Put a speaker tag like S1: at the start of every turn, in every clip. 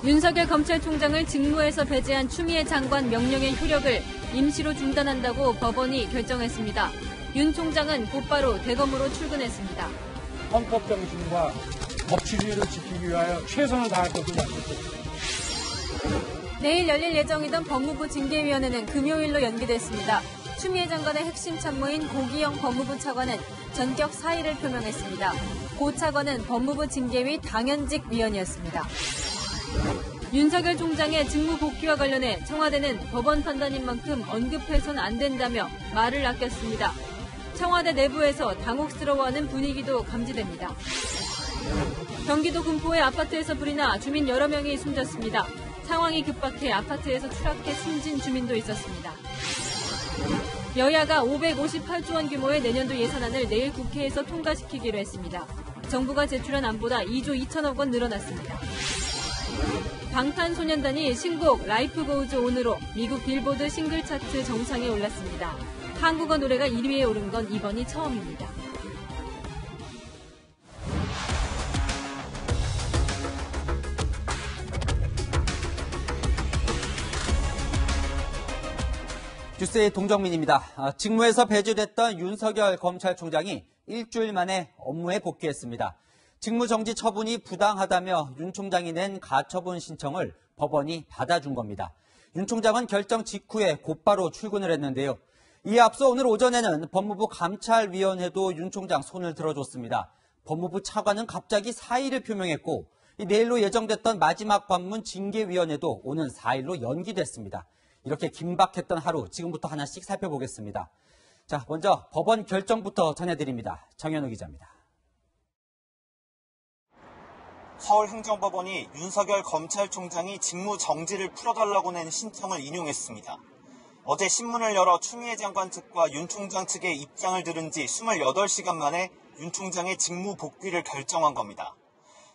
S1: 윤석열 검찰총장을 직무에서 배제한 추미애 장관 명령의 효력을 임시로 중단한다고 법원이 결정했습니다. 윤 총장은 곧바로 대검으로 출근했습니다.
S2: 헌법 정신과 법치주의를 지키기 위하여 최선을 다할 것을 약속했습니다.
S1: 내일 열릴 예정이던 법무부 징계위원회는 금요일로 연기됐습니다. 추미애 장관의 핵심 참모인 고기영 법무부 차관은 전격 사의를 표명했습니다. 고 차관은 법무부 징계위 당연직 위원이었습니다. 윤석열 총장의 직무 복귀와 관련해 청와대는 법원 판단인 만큼 언급해선 안 된다며 말을 아꼈습니다. 청와대 내부에서 당혹스러워하는 분위기도 감지됩니다. 경기도 군포의 아파트에서 불이 나 주민 여러 명이 숨졌습니다. 상황이 급박해 아파트에서 추락해 숨진 주민도 있었습니다. 여야가 558조 원 규모의 내년도 예산안을 내일 국회에서 통과시키기로 했습니다. 정부가 제출한 안보다 2조 2천억 원 늘어났습니다. 방탄소년단이 신곡 라이프 고우즈 온으로 미국 빌보드 싱글 차트 정상에 올랐습니다. 한국어 노래가 1위에 오른 건 이번이 처음입니다.
S3: 뉴스의 동정민입니다. 직무에서 배제됐던 윤석열 검찰총장이 일주일 만에 업무에 복귀했습니다. 직무정지 처분이 부당하다며 윤 총장이 낸 가처분 신청을 법원이 받아준 겁니다. 윤 총장은 결정 직후에 곧바로 출근을 했는데요. 이에 앞서 오늘 오전에는 법무부 감찰위원회도 윤 총장 손을 들어줬습니다. 법무부 차관은 갑자기 사의를 표명했고 내일로 예정됐던 마지막 관문 징계위원회도 오는 4일로 연기됐습니다. 이렇게 긴박했던 하루 지금부터 하나씩 살펴보겠습니다. 자, 먼저 법원 결정부터 전해드립니다. 정현우 기자입니다.
S4: 서울행정법원이 윤석열 검찰총장이 직무 정지를 풀어달라고 낸 신청을 인용했습니다. 어제 신문을 열어 추미애 장관 측과 윤 총장 측의 입장을 들은 지 28시간 만에 윤 총장의 직무 복귀를 결정한 겁니다.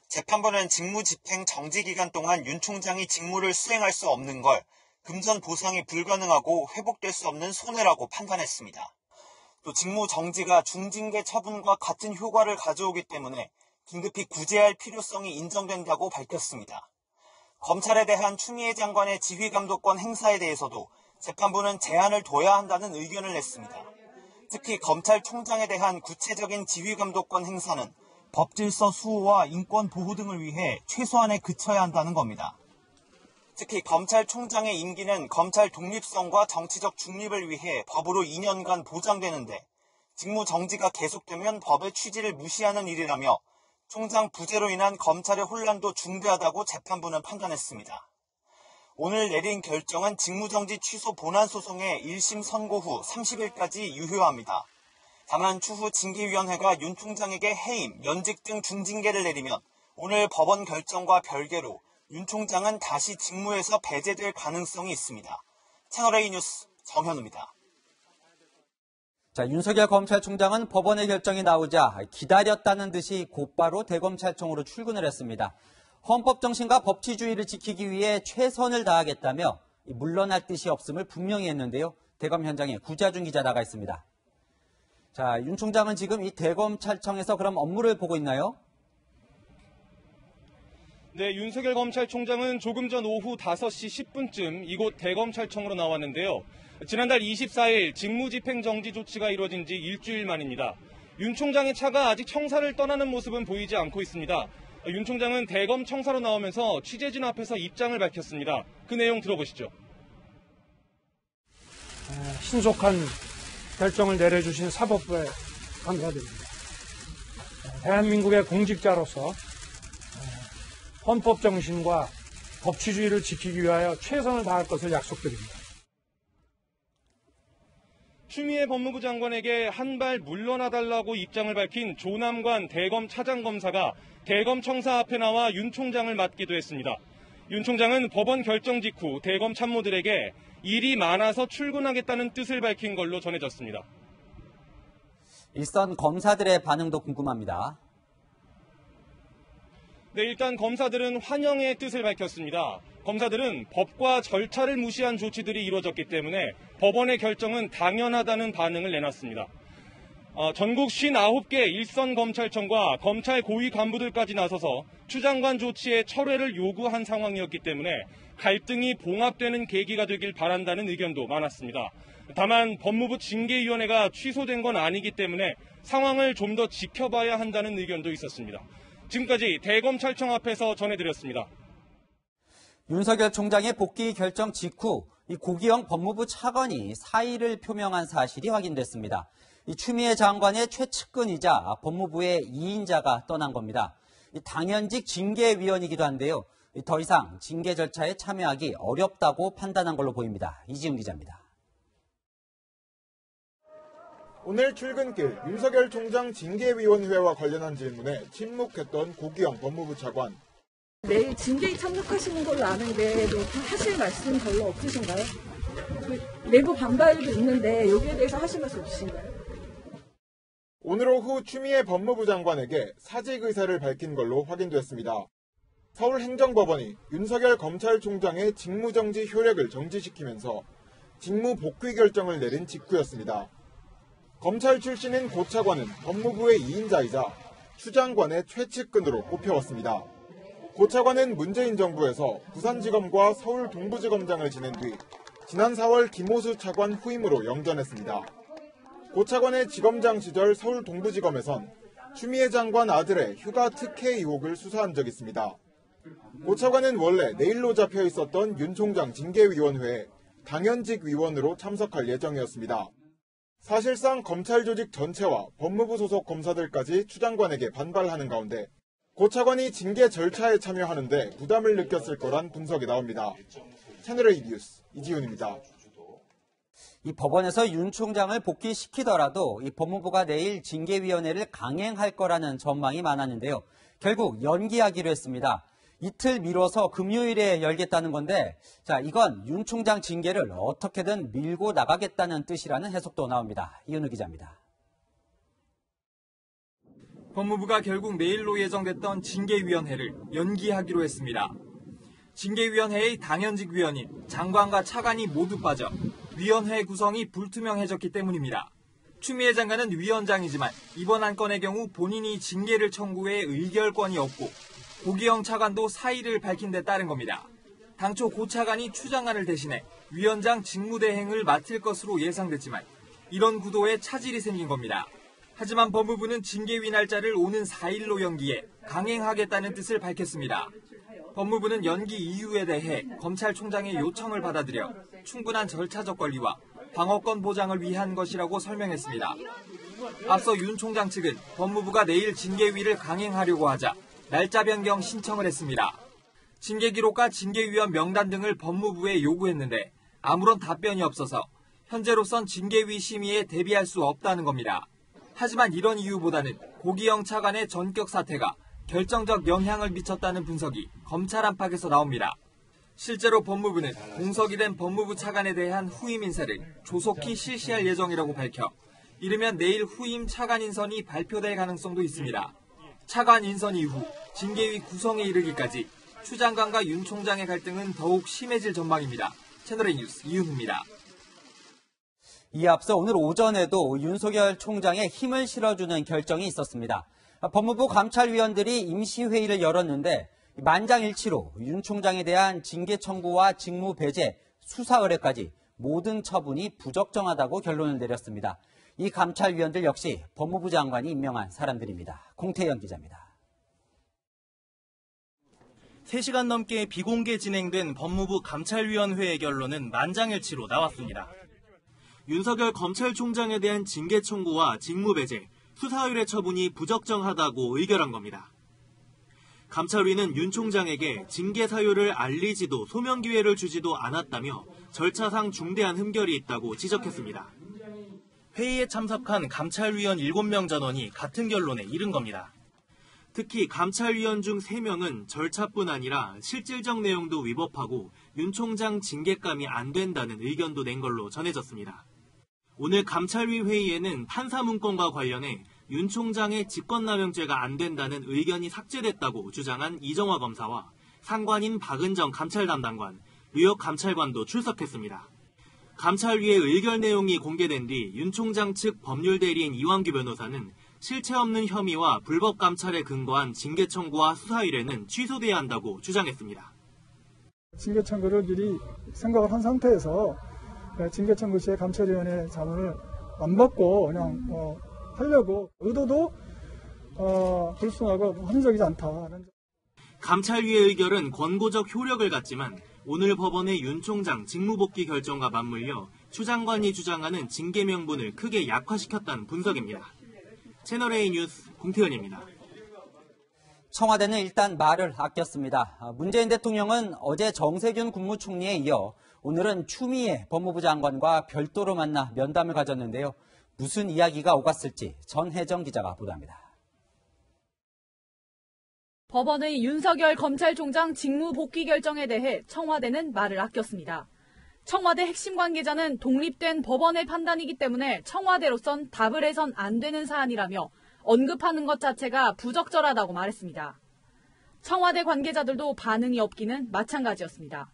S4: 재판부는 직무 집행 정지 기간 동안 윤 총장이 직무를 수행할 수 없는 걸 금전 보상이 불가능하고 회복될 수 없는 손해라고 판단했습니다. 또 직무 정지가 중징계 처분과 같은 효과를 가져오기 때문에 긴급히 구제할 필요성이 인정된다고 밝혔습니다. 검찰에 대한 추미애 장관의 지휘감독권 행사에 대해서도 재판부는 제한을 둬야 한다는 의견을 냈습니다. 특히 검찰총장에 대한 구체적인 지휘감독권 행사는 법질서 수호와 인권 보호 등을 위해 최소한에 그쳐야 한다는 겁니다. 특히 검찰총장의 임기는 검찰 독립성과 정치적 중립을 위해 법으로 2년간 보장되는데 직무 정지가 계속되면 법의 취지를 무시하는 일이라며 총장 부재로 인한 검찰의 혼란도 중대하다고 재판부는 판단했습니다. 오늘 내린 결정은 직무정지 취소 본안소송의 1심 선고 후 30일까지 유효합니다. 다만 추후 징계위원회가 윤 총장에게 해임, 면직 등 중징계를 내리면 오늘 법원 결정과 별개로 윤 총장은 다시 직무에서 배제될 가능성이 있습니다. 채널A 뉴스 정현우입니다.
S3: 자, 윤석열 검찰총장은 법원의 결정이 나오자 기다렸다는 듯이 곧바로 대검찰청으로 출근을 했습니다. 헌법 정신과 법치주의를 지키기 위해 최선을 다하겠다며 물러날 뜻이 없음을 분명히 했는데요. 대검 현장에 구자준 기자 나가 있습니다. 자, 윤 총장은 지금 이 대검찰청에서 그럼 업무를 보고 있나요?
S5: 네, 윤석열 검찰총장은 조금 전 오후 5시 10분쯤 이곳 대검찰청으로 나왔는데요. 지난달 24일 직무집행 정지 조치가 이루어진 지 일주일 만입니다. 윤 총장의 차가 아직 청사를 떠나는 모습은 보이지 않고 있습니다. 윤 총장은 대검 청사로 나오면서 취재진 앞에서 입장을 밝혔습니다. 그 내용 들어보시죠.
S2: 신속한 결정을 내려주신 사법부에 감사드립니다. 대한민국의 공직자로서 헌법 정신과 법치주의를 지키기 위하여 최선을 다할 것을 약속드립니다.
S5: 추미애 법무부 장관에게 한 발 물러나달라고 입장을 밝힌 조남관 대검 차장검사가 대검 청사 앞에 나와 윤 총장을 맞기도 했습니다. 윤 총장은 법원 결정 직후 대검 참모들에게 일이 많아서 출근하겠다는 뜻을 밝힌 걸로 전해졌습니다.
S3: 일선 검사들의 반응도 궁금합니다.
S5: 네, 일단 검사들은 환영의 뜻을 밝혔습니다. 검사들은 법과 절차를 무시한 조치들이 이루어졌기 때문에 법원의 결정은 당연하다는 반응을 내놨습니다. 전국 59개 일선검찰청과 검찰 고위 간부들까지 나서서 추 장관 조치의 철회를 요구한 상황이었기 때문에 갈등이 봉합되는 계기가 되길 바란다는 의견도 많았습니다. 다만 법무부 징계위원회가 취소된 건 아니기 때문에 상황을 좀 더 지켜봐야 한다는 의견도 있었습니다. 지금까지 대검찰청 앞에서 전해드렸습니다.
S3: 윤석열 총장의 복귀 결정 직후 이 고기영 법무부 차관이 사의를 표명한 사실이 확인됐습니다. 이 추미애 장관의 최측근이자 법무부의 2인자가 떠난 겁니다. 이 당연직 징계위원이기도 한데요. 더 이상 징계 절차에 참여하기 어렵다고 판단한 걸로 보입니다. 이지훈 기자입니다.
S6: 오늘 출근길 윤석열 총장 징계위원회와 관련한 질문에 침묵했던 고기영 법무부 차관.
S7: 내일 징계에 참석하시는 걸로 아는데 하실 말씀 별로 없으신가요? 내부 반발도 있는데 여기에 대해서 하실 말씀 없으신가요?
S6: 오늘 오후 추미애 법무부 장관에게 사직 의사를 밝힌 걸로 확인됐습니다. 서울행정법원이 윤석열 검찰총장의 직무정지 효력을 정지시키면서 직무 복귀 결정을 내린 직후였습니다. 검찰 출신인 고 차관은 법무부의 2인자이자 추 장관의 최측근으로 꼽혀왔습니다. 고 차관은 문재인 정부에서 부산지검과 서울 동부지검장을 지낸 뒤 지난 4월 김호수 차관 후임으로 영전했습니다. 고 차관의 지검장 시절 서울 동부지검에선 추미애 장관 아들의 휴가 특혜 의혹을 수사한 적이 있습니다. 고 차관은 원래 내일로 잡혀 있었던 윤 총장 징계위원회에 당연직 위원으로 참석할 예정이었습니다. 사실상 검찰 조직 전체와 법무부 소속 검사들까지 추 장관에게 반발하는 가운데 고 차관이 징계 절차에 참여하는데 부담을 느꼈을 거란 분석이 나옵니다. 채널A 뉴스 이지훈입니다.
S3: 이 법원에서 윤 총장을 복귀시키더라도 이 법무부가 내일 징계위원회를 강행할 거라는 전망이 많았는데요. 결국 연기하기로 했습니다. 이틀 미뤄서 금요일에 열겠다는 건데, 이건 윤 총장 징계를 어떻게든 밀고 나가겠다는 뜻이라는 해석도 나옵니다. 이은우 기자입니다.
S8: 법무부가 결국 내일로 예정됐던 징계위원회를 연기하기로 했습니다. 징계위원회의 당연직 위원인 장관과 차관이 모두 빠져 위원회 구성이 불투명해졌기 때문입니다. 추미애 장관은 위원장이지만 이번 안건의 경우 본인이 징계를 청구해 의결권이 없고 고기영 차관도 사의를 밝힌 데 따른 겁니다. 당초 고 차관이 추 장관을 대신해 위원장 직무대행을 맡을 것으로 예상됐지만 이런 구도에 차질이 생긴 겁니다. 하지만 법무부는 징계위 날짜를 오는 4일로 연기해 강행하겠다는 뜻을 밝혔습니다. 법무부는 연기 이유에 대해 검찰총장의 요청을 받아들여 충분한 절차적 권리와 방어권 보장을 위한 것이라고 설명했습니다. 앞서 윤 총장 측은 법무부가 내일 징계위를 강행하려고 하자 날짜 변경 신청을 했습니다. 징계 기록과 징계위원 명단 등을 법무부에 요구했는데 아무런 답변이 없어서 현재로선 징계위 심의에 대비할 수 없다는 겁니다. 하지만 이런 이유보다는 고기영 차관의 전격 사퇴가 결정적 영향을 미쳤다는 분석이 검찰 안팎에서 나옵니다. 실제로 법무부는 공석이 된 법무부 차관에 대한 후임 인사를 조속히 실시할 예정이라고 밝혀 이르면 내일 후임 차관 인선이 발표될 가능성도 있습니다. 차관 인선 이후 징계위 구성에 이르기까지 추 장관과 윤 총장의 갈등은 더욱 심해질 전망입니다. 채널A 뉴스 이윤우입니다.
S3: 이에 앞서 오늘 오전에도 윤석열 총장에 힘을 실어주는 결정이 있었습니다. 법무부 감찰위원들이 임시회의를 열었는데 만장일치로 윤 총장에 대한 징계 청구와 직무 배제, 수사 의뢰까지 모든 처분이 부적정하다고 결론을 내렸습니다. 이 감찰위원들 역시 법무부 장관이 임명한 사람들입니다. 공태현 기자입니다.
S9: 3시간 넘게 비공개 진행된 법무부 감찰위원회의 결론은 만장일치로 나왔습니다. 윤석열 검찰총장에 대한 징계 청구와 직무 배제, 수사 의뢰 처분이 부적정하다고 의결한 겁니다. 감찰위는 윤 총장에게 징계 사유를 알리지도 소명 기회를 주지도 않았다며 절차상 중대한 흠결이 있다고 지적했습니다. 회의에 참석한 감찰위원 7명 전원이 같은 결론에 이른 겁니다. 특히 감찰위원 중 3명은 절차뿐 아니라 실질적 내용도 위법하고 윤 총장 징계감이 안 된다는 의견도 낸 걸로 전해졌습니다. 오늘 감찰위 회의에는 판사 문건과 관련해 윤 총장의 직권남용죄가 안 된다는 의견이 삭제됐다고 주장한 이정화 검사와 상관인 박은정 감찰 담당관, 류혁 감찰관도 출석했습니다. 감찰위의 의결 내용이 공개된 뒤 윤 총장 측 법률대리인 이완규 변호사는 실체 없는 혐의와 불법 감찰에 근거한 징계 청구와 수사 의뢰는 취소돼야 한다고 주장했습니다.
S10: 징계 청구를 미리 생각을 한 상태에서 징계 청구 시에 감찰위원회 자문을 안 받고 그냥 하려고 의도도 불순하고 합리적이지 않다.
S9: 감찰위의 의결은 권고적 효력을 갖지만 오늘 법원의 윤 총장 직무복귀 결정과 맞물려 추 장관이 주장하는 징계 명분을 크게 약화시켰다는 분석입니다. 채널A 뉴스 공태현입니다.
S3: 청와대는 일단 말을 아꼈습니다. 문재인 대통령은 어제 정세균 국무총리에 이어 오늘은 추미애 법무부 장관과 별도로 만나 면담을 가졌는데요. 무슨 이야기가 오갔을지 전혜정 기자가 보도합니다.
S11: 법원의 윤석열 검찰총장 직무 복귀 결정에 대해 청와대는 말을 아꼈습니다. 청와대 핵심 관계자는 독립된 법원의 판단이기 때문에 청와대로선 답을 해선 안 되는 사안이라며 언급하는 것 자체가 부적절하다고 말했습니다. 청와대 관계자들도 반응이 없기는 마찬가지였습니다.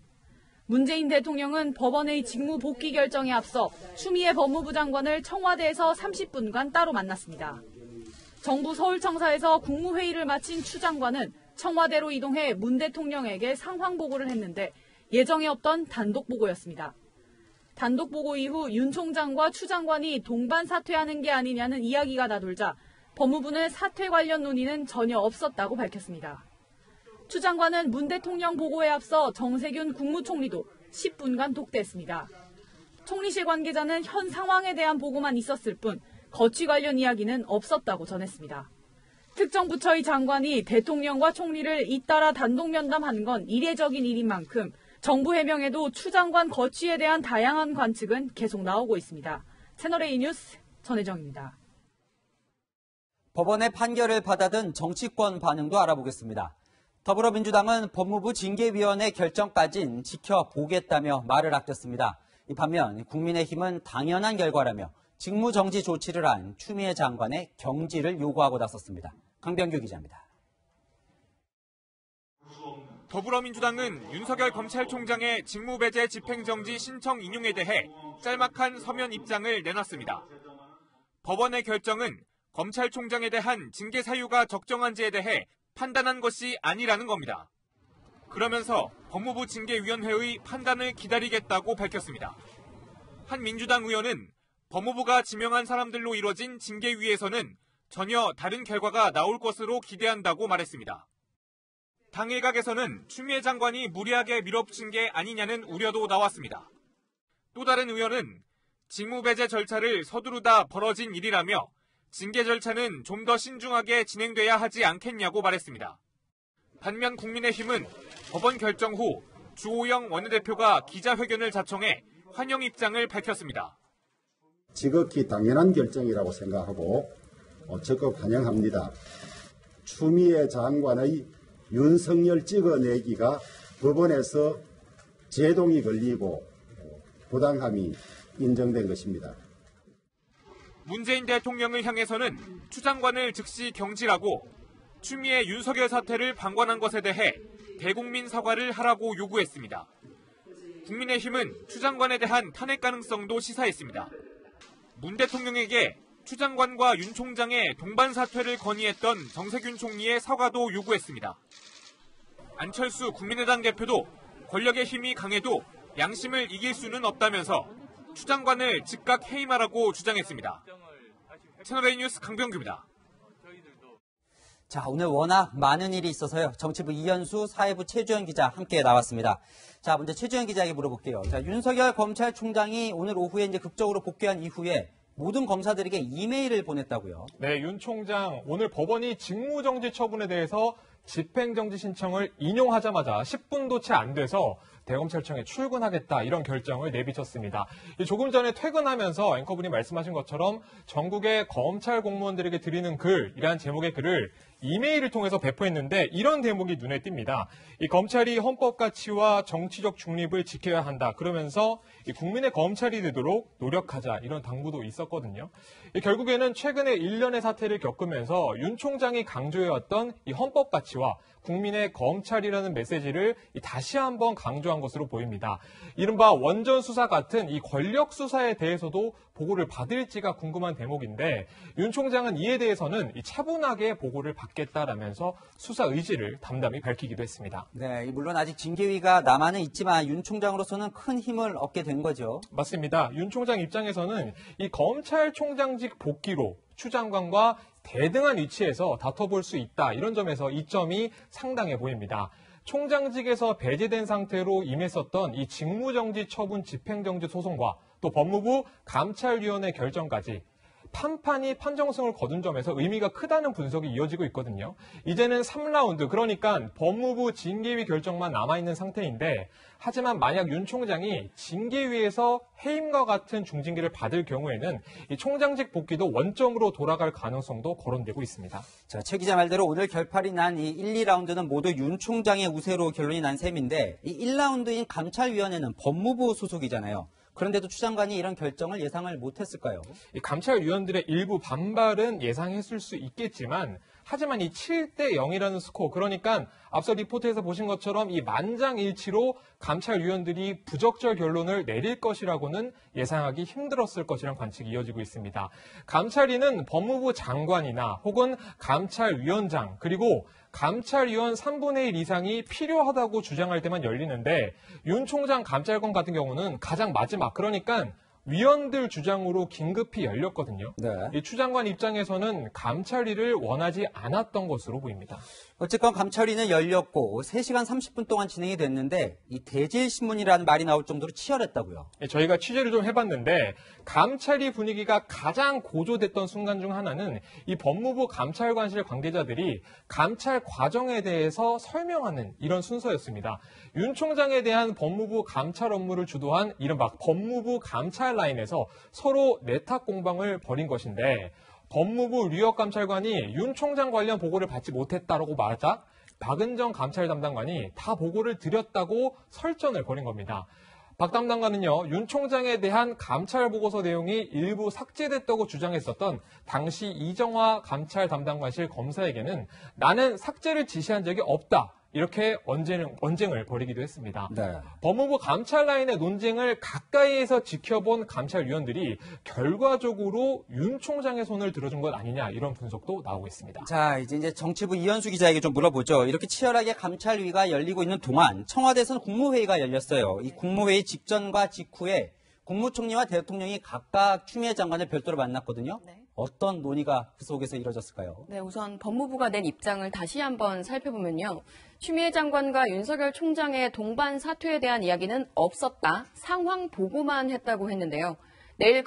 S11: 문재인 대통령은 법원의 직무 복귀 결정에 앞서 추미애 법무부 장관을 청와대에서 30분간 따로 만났습니다. 정부 서울청사에서 국무회의를 마친 추 장관은 청와대로 이동해 문 대통령에게 상황 보고를 했는데 예정에 없던 단독 보고였습니다. 단독 보고 이후 윤 총장과 추 장관이 동반 사퇴하는 게 아니냐는 이야기가 나돌자 법무부는 사퇴 관련 논의는 전혀 없었다고 밝혔습니다. 추 장관은 문 대통령 보고에 앞서 정세균 국무총리도 10분간 독대했습니다. 총리실 관계자는 현 상황에 대한 보고만 있었을 뿐 거취 관련 이야기는 없었다고 전했습니다. 특정 부처의 장관이 대통령과 총리를 잇따라 단독 면담하는 건 이례적인 일인 만큼 정부 해명에도 추 장관 거취에 대한 다양한 관측은 계속 나오고 있습니다. 채널A 뉴스 전혜정입니다.
S3: 법원의 판결을 받아든 정치권 반응도 알아보겠습니다. 더불어민주당은 법무부 징계위원회 결정까진 지켜보겠다며 말을 아꼈습니다. 반면 국민의힘은 당연한 결과라며 직무정지 조치를 한 추미애 장관의 경질을 요구하고 나섰습니다. 강병규 기자입니다.
S12: 더불어민주당은 윤석열 검찰총장의 직무배제 집행정지 신청 인용에 대해 짤막한 서면 입장을 내놨습니다. 법원의 결정은 검찰총장에 대한 징계 사유가 적정한지에 대해 판단한 것이 아니라는 겁니다. 그러면서 법무부 징계위원회의 판단을 기다리겠다고 밝혔습니다. 한 민주당 의원은 법무부가 지명한 사람들로 이뤄진 징계위에서는 전혀 다른 결과가 나올 것으로 기대한다고 말했습니다. 당 일각에서는 추미애 장관이 무리하게 밀어붙인 게 아니냐는 우려도 나왔습니다. 또 다른 의원은 직무배제 절차를 서두르다 벌어진 일이라며 징계 절차는 좀 더 신중하게 진행돼야 하지 않겠냐고 말했습니다. 반면 국민의힘은 법원 결정 후 주호영 원내대표가 기자회견을 자청해 환영 입장을 밝혔습니다.
S13: 지극히 당연한 결정이라고 생각하고 적극 환영합니다. 추미애 장관의 윤석열 찍어내기가 법원에서 제동이 걸리고 부당함이 인정된 것입니다.
S12: 문재인 대통령을 향해서는 추 장관을 즉시 경질하고 추미애 윤석열 사태를 방관한 것에 대해 대국민 사과를 하라고 요구했습니다. 국민의힘은 추 장관에 대한 탄핵 가능성도 시사했습니다. 문 대통령에게 추 장관과 윤 총장의 동반 사퇴를 건의했던 정세균 총리의 사과도 요구했습니다. 안철수 국민의당 대표도 권력의 힘이 강해도 양심을 이길 수는 없다면서 추 장관을 즉각 해임하라고 주장했습니다. 채널A 뉴스 강병규입니다.
S3: 자, 오늘 워낙 많은 일이 있어서요. 정치부 이현수, 사회부 최주현 기자 함께 나왔습니다. 자, 먼저 최주현 기자에게 물어볼게요. 자, 윤석열 검찰총장이 오늘 오후에 이제 극적으로 복귀한 이후에 모든 검사들에게 이메일을 보냈다고요.
S6: 네, 윤 총장 오늘 법원이 직무정지 처분에 대해서 집행정지 신청을 인용하자마자 10분도 채 안 돼서 대검찰청에 출근하겠다 이런 결정을 내비쳤습니다. 조금 전에 퇴근하면서 앵커분이 말씀하신 것처럼 전국의 검찰 공무원들에게 드리는 글이라는 제목의 글을 이메일을 통해서 배포했는데 이런 대목이 눈에 띕니다. 이 검찰이 헌법 가치와 정치적 중립을 지켜야 한다. 그러면서 이 국민의 검찰이 되도록 노력하자 이런 당부도 있었거든요. 결국에는 최근에 1년의 사태를 겪으면서 윤 총장이 강조해왔던 이 헌법 가치
S14: 가치와 국민의 검찰이라는 메시지를 다시 한번 강조한 것으로 보입니다. 이른바 원전 수사 같은 이 권력 수사에 대해서도 보고를 받을지가 궁금한 대목인데 윤 총장은 이에 대해서는 차분하게 보고를 받겠다라면서 수사 의지를 담담히 밝히기도 했습니다.
S3: 네, 물론 아직 징계위가 남아는 있지만 윤 총장으로서는 큰 힘을 얻게 된 거죠.
S14: 맞습니다. 윤 총장 입장에서는 이 검찰총장직 복귀로 추 장관과 대등한 위치에서 다퉈볼 수 있다. 이런 점에서 이점이 상당해 보입니다. 총장직에서 배제된 상태로 임했었던 이 직무정지 처분 집행정지 소송과 또 법무부 감찰위원회 결정까지 판판이 판정승을 거둔 점에서 의미가 크다는 분석이 이어지고 있거든요. 이제는 3라운드, 그러니까 법무부 징계위 결정만 남아있는 상태인데 하지만 만약 윤 총장이 징계위에서 해임과 같은 중징계를 받을 경우에는 이 총장직 복귀도 원점으로 돌아갈 가능성도 거론되고 있습니다.
S3: 자, 최 기자 말대로 오늘 결판이 난 이 1, 2라운드는 모두 윤 총장의 우세로 결론이 난 셈인데 이 1라운드인 감찰위원회는 법무부 소속이잖아요. 그런데도 추 장관이 이런 결정을 예상을 못했을까요?
S14: 이 감찰위원들의 일부 반발은 예상했을 수 있겠지만 하지만 이 7대 0이라는 스코어, 그러니까 앞서 리포트에서 보신 것처럼 이 만장일치로 감찰위원들이 부적절 결론을 내릴 것이라고는 예상하기 힘들었을 것이란 관측이 이어지고 있습니다. 감찰위는 법무부 장관이나 혹은 감찰위원장 그리고 감찰위원 3분의 1 이상이 필요하다고 주장할 때만 열리는데 윤 총장 감찰권 같은 경우는 가장 마지막, 그러니까 위원들 주장으로 긴급히 열렸거든요.
S3: 네.
S14: 이 추 장관 입장에서는 감찰위를 원하지 않았던 것으로 보입니다.
S3: 어쨌건 감찰위는 열렸고 3시간 30분 동안 진행이 됐는데 이 대질신문이라는 말이 나올 정도로 치열했다고요.
S14: 저희가 취재를 좀 해봤는데 감찰위 분위기가 가장 고조됐던 순간 중 하나는 이 법무부 감찰관실 관계자들이 감찰 과정에 대해서 설명하는 이런 순서였습니다. 윤 총장에 대한 법무부 감찰 업무를 주도한 이른바 법무부 감찰 라인에서 서로 내탁 공방을 벌인 것인데 법무부 류혁감찰관이 윤 총장 관련 보고를 받지 못했다라고 말하자 박은정 감찰 담당관이 다 보고를 드렸다고 설전을 벌인 겁니다. 박 담당관은요, 윤 총장에 대한 감찰 보고서 내용이 일부 삭제됐다고 주장했었던 당시 이정화 감찰 담당관실 검사에게는 나는 삭제를 지시한 적이 없다. 이렇게 언쟁을 벌이기도 했습니다.
S3: 네.
S14: 법무부 감찰 라인의 논쟁을 가까이에서 지켜본 감찰위원들이 결과적으로 윤 총장의 손을 들어준 것 아니냐 이런 분석도 나오고 있습니다.
S3: 자, 이제 정치부 이현수 기자에게 좀 물어보죠. 이렇게 치열하게 감찰위가 열리고 있는 동안 청와대에서는 국무회의가 열렸어요. 이 국무회의 직전과 직후에 국무총리와 대통령이 각각 추미애 장관을 별도로 만났거든요.
S15: 네.
S3: 어떤 논의가 그 속에서 이뤄졌을까요?
S15: 네, 우선 법무부가 낸 입장을 다시 한번 살펴보면요. 추미애 장관과 윤석열 총장의 동반 사퇴에 대한 이야기는 없었다. 상황 보고만 했다고 했는데요. 내일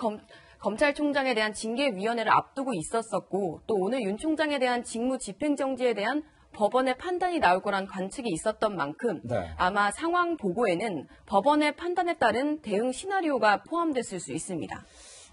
S15: 검찰총장에 대한 징계위원회를 앞두고 있었었고 또 오늘 윤 총장에 대한 직무 집행정지에 대한 법원의 판단이 나올 거란 관측이 있었던 만큼
S3: 네.
S15: 아마 상황 보고에는 법원의 판단에 따른 대응 시나리오가 포함됐을 수 있습니다.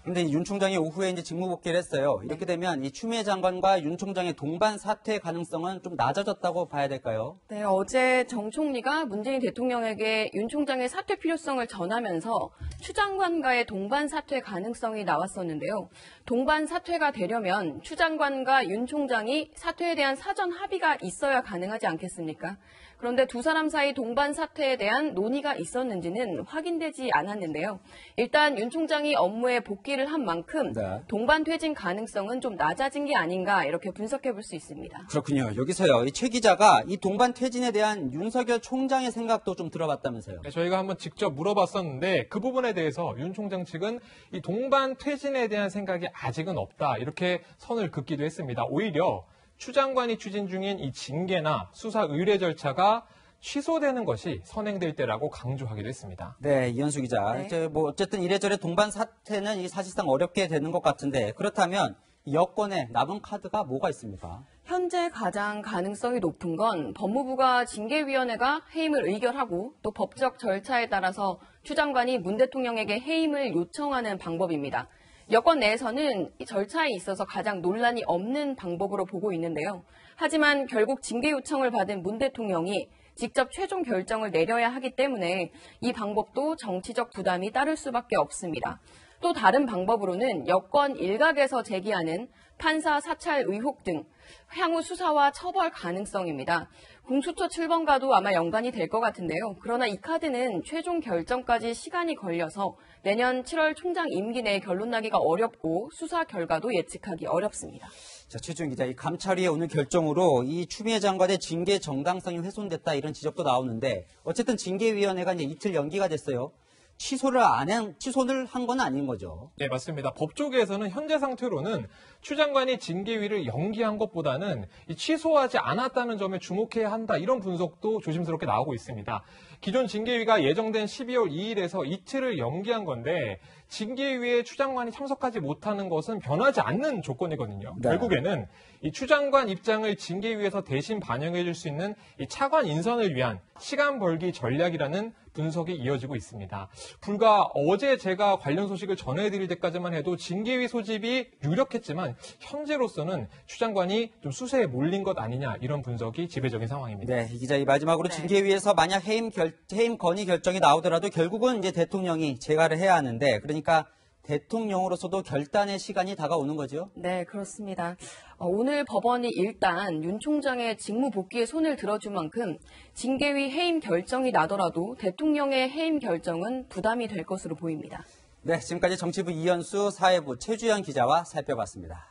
S3: 근데 윤 총장이 오후에 이제 직무 복귀를 했어요. 이렇게 되면 이 추미애 장관과 윤 총장의 동반 사퇴 가능성은 좀 낮아졌다고 봐야 될까요?
S15: 네, 어제 정 총리가 문재인 대통령에게 윤 총장의 사퇴 필요성을 전하면서 추 장관과의 동반 사퇴 가능성이 나왔었는데요. 동반 사퇴가 되려면 추 장관과 윤 총장이 사퇴에 대한 사전 합의가 있어야 가능하지 않겠습니까? 그런데 두 사람 사이 동반 사퇴에 대한 논의가 있었는지는 확인되지 않았는데요. 일단 윤 총장이 업무에 복귀를 한 만큼
S3: 네.
S15: 동반 퇴진 가능성은 좀 낮아진 게 아닌가 이렇게 분석해 볼 수 있습니다.
S3: 그렇군요. 여기서요. 이 최 기자가 이 동반 퇴진에 대한 윤석열 총장의 생각도 좀 들어봤다면서요.
S14: 네, 저희가 한번 직접 물어봤었는데 그 부분에 대해서 윤 총장 측은 이 동반 퇴진에 대한 생각이 아직은 없다. 이렇게 선을 긋기도 했습니다. 오히려 추 장관이 추진 중인 이 징계나 수사 의뢰 절차가 취소되는 것이 선행될 때라고 강조하기도 했습니다.
S3: 네, 이현수 기자.
S15: 네.
S3: 이제 어쨌든 이래저래 동반 사태는 사실상 어렵게 되는 것 같은데 그렇다면 여권에 남은 카드가 뭐가 있습니까?
S15: 현재 가장 가능성이 높은 건 법무부가 징계위원회가 해임을 의결하고 또 법적 절차에 따라서 추 장관이 문 대통령에게 해임을 요청하는 방법입니다. 여권 내에서는 이 절차에 있어서 가장 논란이 없는 방법으로 보고 있는데요. 하지만 결국 징계 요청을 받은 문 대통령이 직접 최종 결정을 내려야 하기 때문에 이 방법도 정치적 부담이 따를 수밖에 없습니다. 또 다른 방법으로는 여권 일각에서 제기하는 판사 사찰 의혹 등 향후 수사와 처벌 가능성입니다. 공수처 출범과도 아마 연관이 될 것 같은데요. 그러나 이 카드는 최종 결정까지 시간이 걸려서 내년 7월 총장 임기 내에 결론 나기가 어렵고 수사 결과도 예측하기 어렵습니다.
S3: 자, 최주영 기자, 이 감찰위의 오늘 결정으로 이 추미애 장관의 징계 정당성이 훼손됐다 이런 지적도 나오는데 어쨌든 징계위원회가 이제 이틀 연기가 됐어요. 취소를 한 건 아닌 거죠.
S14: 네, 맞습니다. 법조계에서는 현재 상태로는 추 장관이 징계위를 연기한 것보다는 이 취소하지 않았다는 점에 주목해야 한다 이런 분석도 조심스럽게 나오고 있습니다. 기존 징계위가 예정된 12월 2일에서 이틀을 연기한 건데 징계위에 추 장관이 참석하지 못하는 것은 변하지 않는 조건이거든요.
S3: 네.
S14: 결국에는 이 추 장관 입장을 징계위에서 대신 반영해 줄 수 있는 이 차관 인선을 위한 시간 벌기 전략이라는 분석이 이어지고 있습니다. 불과 어제 제가 관련 소식을 전해드릴 때까지만 해도 징계위 소집이 유력했지만 현재로서는 추 장관이 좀 수세에 몰린 것 아니냐 이런 분석이 지배적인 상황입니다.
S3: 네, 이 기자, 이 마지막으로 징계위에서 만약 해임 건의 결정이 나오더라도 결국은 이제 대통령이 재가를 해야 하는데 그러니까 대통령으로서도 결단의 시간이 다가오는 거죠?
S15: 네, 그렇습니다. 오늘 법원이 일단 윤 총장의 직무 복귀에 손을 들어준 만큼 징계위 해임 결정이 나더라도 대통령의 해임 결정은 부담이 될 것으로 보입니다.
S3: 네, 지금까지 정치부 이현수, 사회부 최주영 기자와 살펴봤습니다.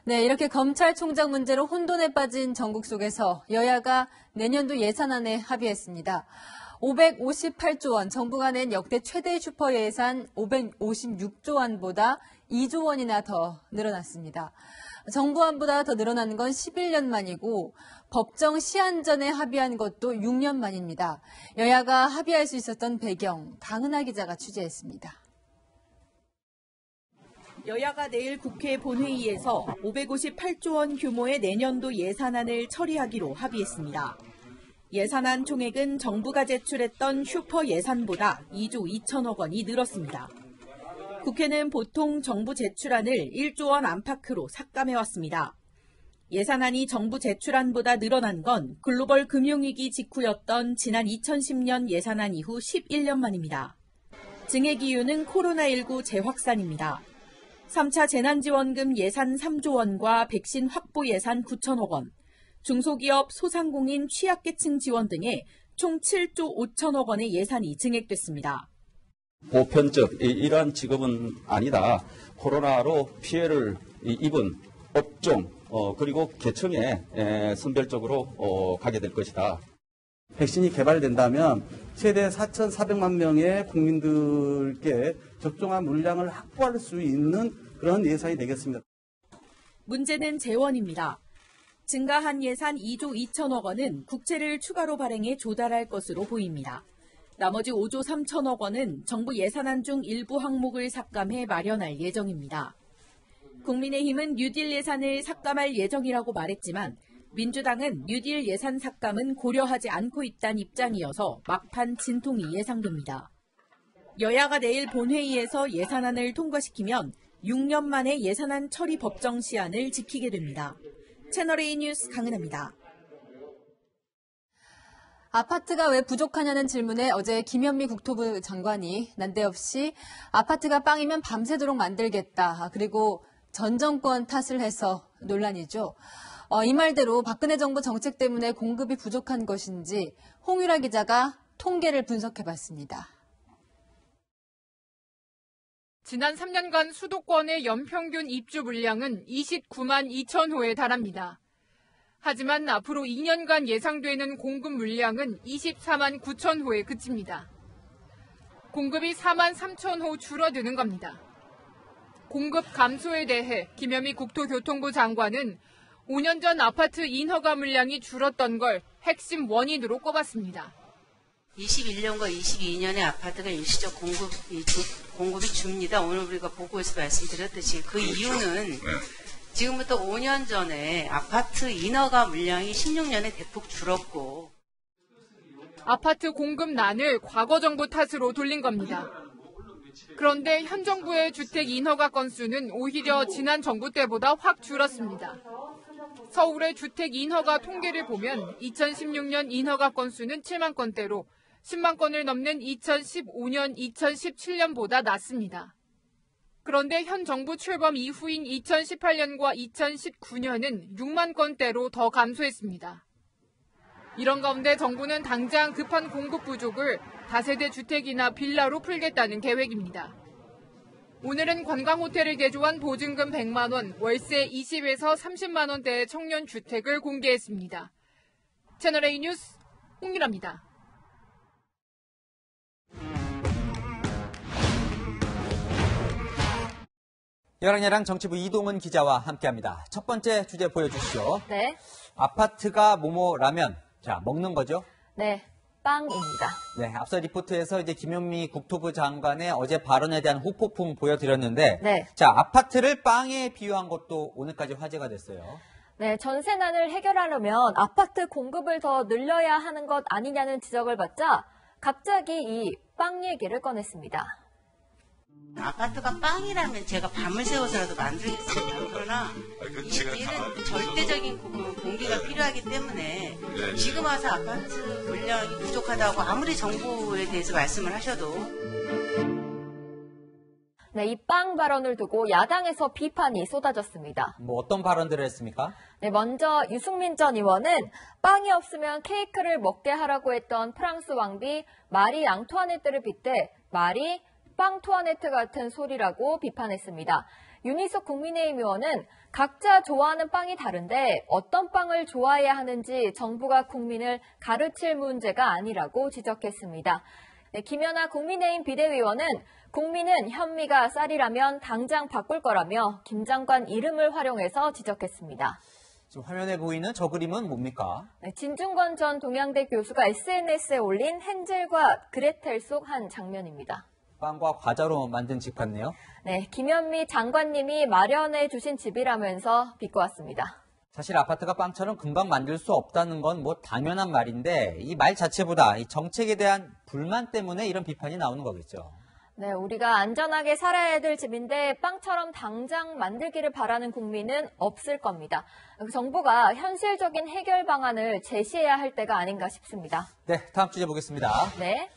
S1: 네, 이렇게 검찰총장 문제로 혼돈에 빠진 전국 속에서 여야가 내년도 예산안에 합의했습니다. 558조 원, 정부가 낸 역대 최대 슈퍼 예산 556조 원보다 2조 원이나 더 늘어났습니다. 정부안보다 더 늘어나는 건 11년 만이고 법정 시한 전에 합의한 것도 6년 만입니다. 여야가 합의할 수 있었던 배경, 강은하 기자가 취재했습니다.
S16: 여야가 내일 국회 본회의에서 558조 원 규모의 내년도 예산안을 처리하기로 합의했습니다. 예산안 총액은 정부가 제출했던 슈퍼 예산보다 2조 2천억 원이 늘었습니다. 국회는 보통 정부 제출안을 1조 원 안팎으로 삭감해왔습니다. 예산안이 정부 제출안보다 늘어난 건 글로벌 금융위기 직후였던 지난 2010년 예산안 이후 11년 만입니다. 증액 이유는 코로나19 재확산입니다. 3차 재난지원금 예산 3조 원과 백신 확보 예산 9천억 원, 중소기업, 소상공인, 취약계층 지원 등의 총 7조 5천억 원의 예산이 증액됐습니다.
S17: 보편적 이러한 직업은 아니다. 코로나로 피해를 입은 업종 그리고 계층에 선별적으로 가게 될 것이다.
S18: 백신이 개발된다면 최대 4,400만 명의 국민들께 적정한 물량을 확보할 수 있는 그런 예산이 되겠습니다.
S16: 문제는 재원입니다. 증가한 예산 2조 2천억 원은 국채를 추가로 발행해 조달할 것으로 보입니다. 나머지 5조 3천억 원은 정부 예산안 중 일부 항목을 삭감해 마련할 예정입니다. 국민의힘은 뉴딜 예산을 삭감할 예정이라고 말했지만 민주당은 뉴딜 예산 삭감은 고려하지 않고 있다는 입장이어서 막판 진통이 예상됩니다. 여야가 내일 본회의에서 예산안을 통과시키면 6년 만에 예산안 처리 법정 시한을 지키게 됩니다. 채널A 뉴스 강은하입니다.
S1: 아파트가 왜 부족하냐는 질문에 어제 김현미 국토부 장관이 난데없이 아파트가 빵이면 밤새도록 만들겠다. 그리고 전 정권 탓을 해서 논란이죠. 이 말대로 박근혜 정부 정책 때문에 공급이 부족한 것인지 홍유라 기자가 통계를 분석해봤습니다.
S19: 지난 3년간 수도권의 연평균 입주 물량은 29만 2천 호에 달합니다. 하지만 앞으로 2년간 예상되는 공급 물량은 24만 9천 호에 그칩니다. 공급이 4만 3천 호 줄어드는 겁니다. 공급 감소에 대해 김현미 국토교통부 장관은 5년 전 아파트 인허가 물량이 줄었던 걸 핵심 원인으로 꼽았습니다.
S20: 21년과 22년에 아파트가 일시적 공급이 줍니다. 오늘 우리가 보고에서 말씀드렸듯이 그 이유는 지금부터 5년 전에 아파트 인허가 물량이 16년에 대폭 줄었고
S19: 아파트 공급난을 과거 정부 탓으로 돌린 겁니다. 그런데 현 정부의 주택 인허가 건수는 오히려 지난 정부 때보다 확 줄었습니다. 서울의 주택 인허가 통계를 보면 2016년 인허가 건수는 7만 건대로 10만 건을 넘는 2015년, 2017년보다 낮습니다. 그런데 현 정부 출범 이후인 2018년과 2019년은 6만 건대로 더 감소했습니다. 이런 가운데 정부는 당장 급한 공급 부족을 다세대 주택이나 빌라로 풀겠다는 계획입니다. 오늘은 관광호텔을 개조한 보증금 100만 원, 월세 20에서 30만 원대의 청년 주택을 공개했습니다. 채널A 뉴스 홍유라입니다.
S3: 여랑야랑 정치부 이동은 기자와 함께합니다. 첫 번째 주제 보여주시죠.
S21: 네.
S3: 아파트가 모모라면, 자, 먹는 거죠?
S21: 네, 빵입니다.
S3: 네, 앞서 리포트에서 이제 김현미 국토부 장관의 어제 발언에 대한 후폭풍 보여드렸는데,
S21: 네.
S3: 자, 아파트를 빵에 비유한 것도 오늘까지 화제가 됐어요.
S21: 네, 전세난을 해결하려면 아파트 공급을 더 늘려야 하는 것 아니냐는 지적을 받자 갑자기 이 빵 얘기를 꺼냈습니다.
S20: 아파트가 빵이라면 제가 밤을 새워서라도 만들겠습니다. 그러나 얘는 절대적인 공기가 필요하기 때문에 지금 와서 아파트 물량이 부족하다고 아무리 정부에 대해서 말씀을 하셔도
S21: 네, 이 빵 발언을 두고 야당에서 비판이 쏟아졌습니다.
S3: 뭐 어떤 발언들을 했습니까?
S21: 네, 먼저 유승민 전 의원은 빵이 없으면 케이크를 먹게 하라고 했던 프랑스 왕비 마리 앙투아네트를 빗대 마리 빵투아네트 같은 소리라고 비판했습니다. 윤희숙 국민의힘 의원은 각자 좋아하는 빵이 다른데 어떤 빵을 좋아해야 하는지 정부가 국민을 가르칠 문제가 아니라고 지적했습니다. 네, 김연아 국민의힘 비대위원은 국민은 현미가 쌀이라면 당장 바꿀 거라며 김 장관 이름을 활용해서 지적했습니다.
S3: 지금 화면에 보이는 저 그림은 뭡니까?
S21: 네, 진중권 전 동양대 교수가 SNS에 올린 헨젤과 그레텔 속 한 장면입니다.
S3: 빵과 과자로 만든 집 같네요.
S21: 네, 김현미 장관님이 마련해 주신 집이라면서 비꼬았습니다.
S3: 사실 아파트가 빵처럼 금방 만들 수 없다는 건 뭐 당연한 말인데 이 말 자체보다 이 정책에 대한 불만 때문에 이런 비판이 나오는 거겠죠.
S21: 네, 우리가 안전하게 살아야 될 집인데 빵처럼 당장 만들기를 바라는 국민은 없을 겁니다. 정부가 현실적인 해결 방안을 제시해야 할 때가 아닌가 싶습니다.
S3: 네, 다음 주제 보겠습니다.
S21: 네.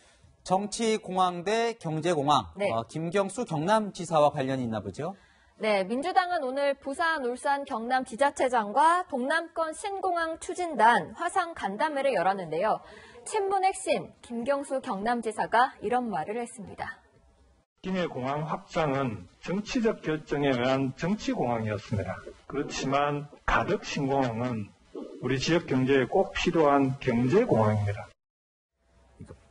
S3: 정치공항 대 경제공항.
S21: 네.
S3: 김경수 경남지사와 관련이 있나 보죠?
S21: 네, 민주당은 오늘 부산, 울산, 경남 지자체장과 동남권 신공항 추진단 화상 간담회를 열었는데요. 친문 핵심 김경수 경남지사가 이런 말을 했습니다.
S22: 김해공항 확장은 정치적 결정에 의한 정치공항이었습니다. 그렇지만 가덕 신공항은 우리 지역 경제에 꼭 필요한 경제공항입니다.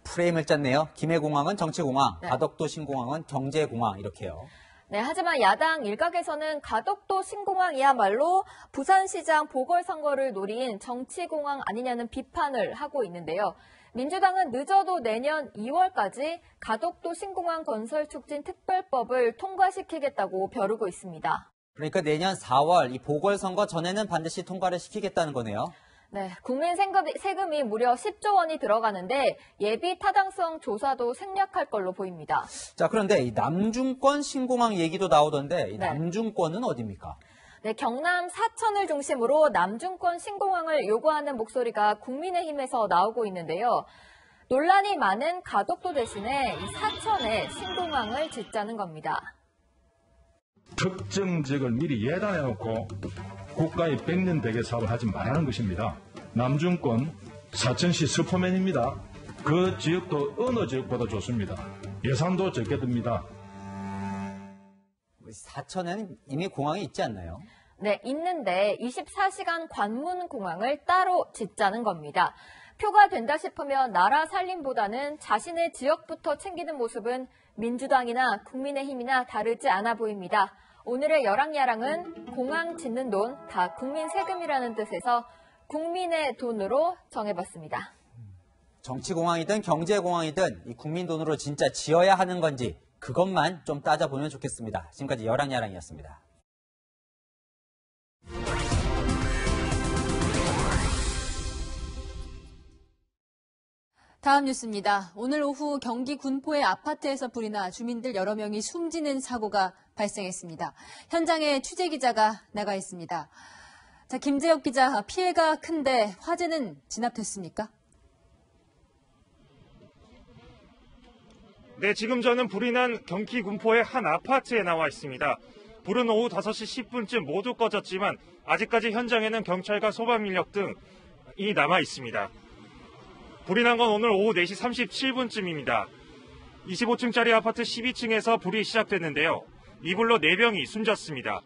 S3: 프레임을 짰네요. 김해공항은 정치공항, 네. 가덕도 신공항은 경제공항 이렇게요.
S21: 네, 하지만 야당 일각에서는 가덕도 신공항이야말로 부산시장 보궐선거를 노린 정치공항 아니냐는 비판을 하고 있는데요. 민주당은 늦어도 내년 2월까지 가덕도 신공항 건설 촉진 특별법을 통과시키겠다고 벼르고 있습니다.
S3: 그러니까 내년 4월 이 보궐선거 전에는 반드시 통과를 시키겠다는 거네요.
S21: 네, 국민 세금이 무려 10조 원이 들어가는데 예비 타당성 조사도 생략할 걸로 보입니다.
S3: 자, 그런데 이 남중권 신공항 얘기도 나오던데 이 남중권은 어디입니까?
S21: 네, 경남 사천을 중심으로 남중권 신공항을 요구하는 목소리가 국민의힘에서 나오고 있는데요. 논란이 많은 가덕도 대신에 이 사천에 신공항을 짓자는 겁니다.
S23: 특정 지역을 미리 예단해놓고 국가의 100년 대계 사업을 하지 말라는 것입니다. 남중권 사천시 슈퍼맨입니다. 그 지역도 어느 지역보다 좋습니다. 예산도 적게 듭니다.
S3: 사천에는 이미 공항이 있지 않나요?
S21: 네, 있는데 24시간 관문 공항을 따로 짓자는 겁니다. 표가 된다 싶으면 나라 살림보다는 자신의 지역부터 챙기는 모습은 민주당이나 국민의힘이나 다르지 않아 보입니다. 오늘의 여랑야랑은 공항 짓는 돈 다 국민 세금이라는 뜻에서 국민의 돈으로 정해봤습니다.
S3: 정치공항이든 경제공항이든 이 국민 돈으로 진짜 지어야 하는 건지 그것만 좀 따져보면 좋겠습니다. 지금까지 여랑야랑이었습니다.
S1: 다음 뉴스입니다. 오늘 오후 경기 군포의 아파트에서 불이 나 주민들 여러 명이 숨지는 사고가 발생했습니다. 현장에 취재기자가 나가 있습니다. 자, 김재혁 기자, 피해가 큰데 화재는 진압됐습니까?
S2: 네, 지금 저는 불이 난 경기 군포의 한 아파트에 나와 있습니다. 불은 오후 5시 10분쯤 모두 꺼졌지만 아직까지 현장에는 경찰과 소방 인력 등이 남아 있습니다. 불이 난 건 오늘 오후 4시 37분쯤입니다. 25층짜리 아파트 12층에서 불이 시작됐는데요. 이 불로 4명이 숨졌습니다.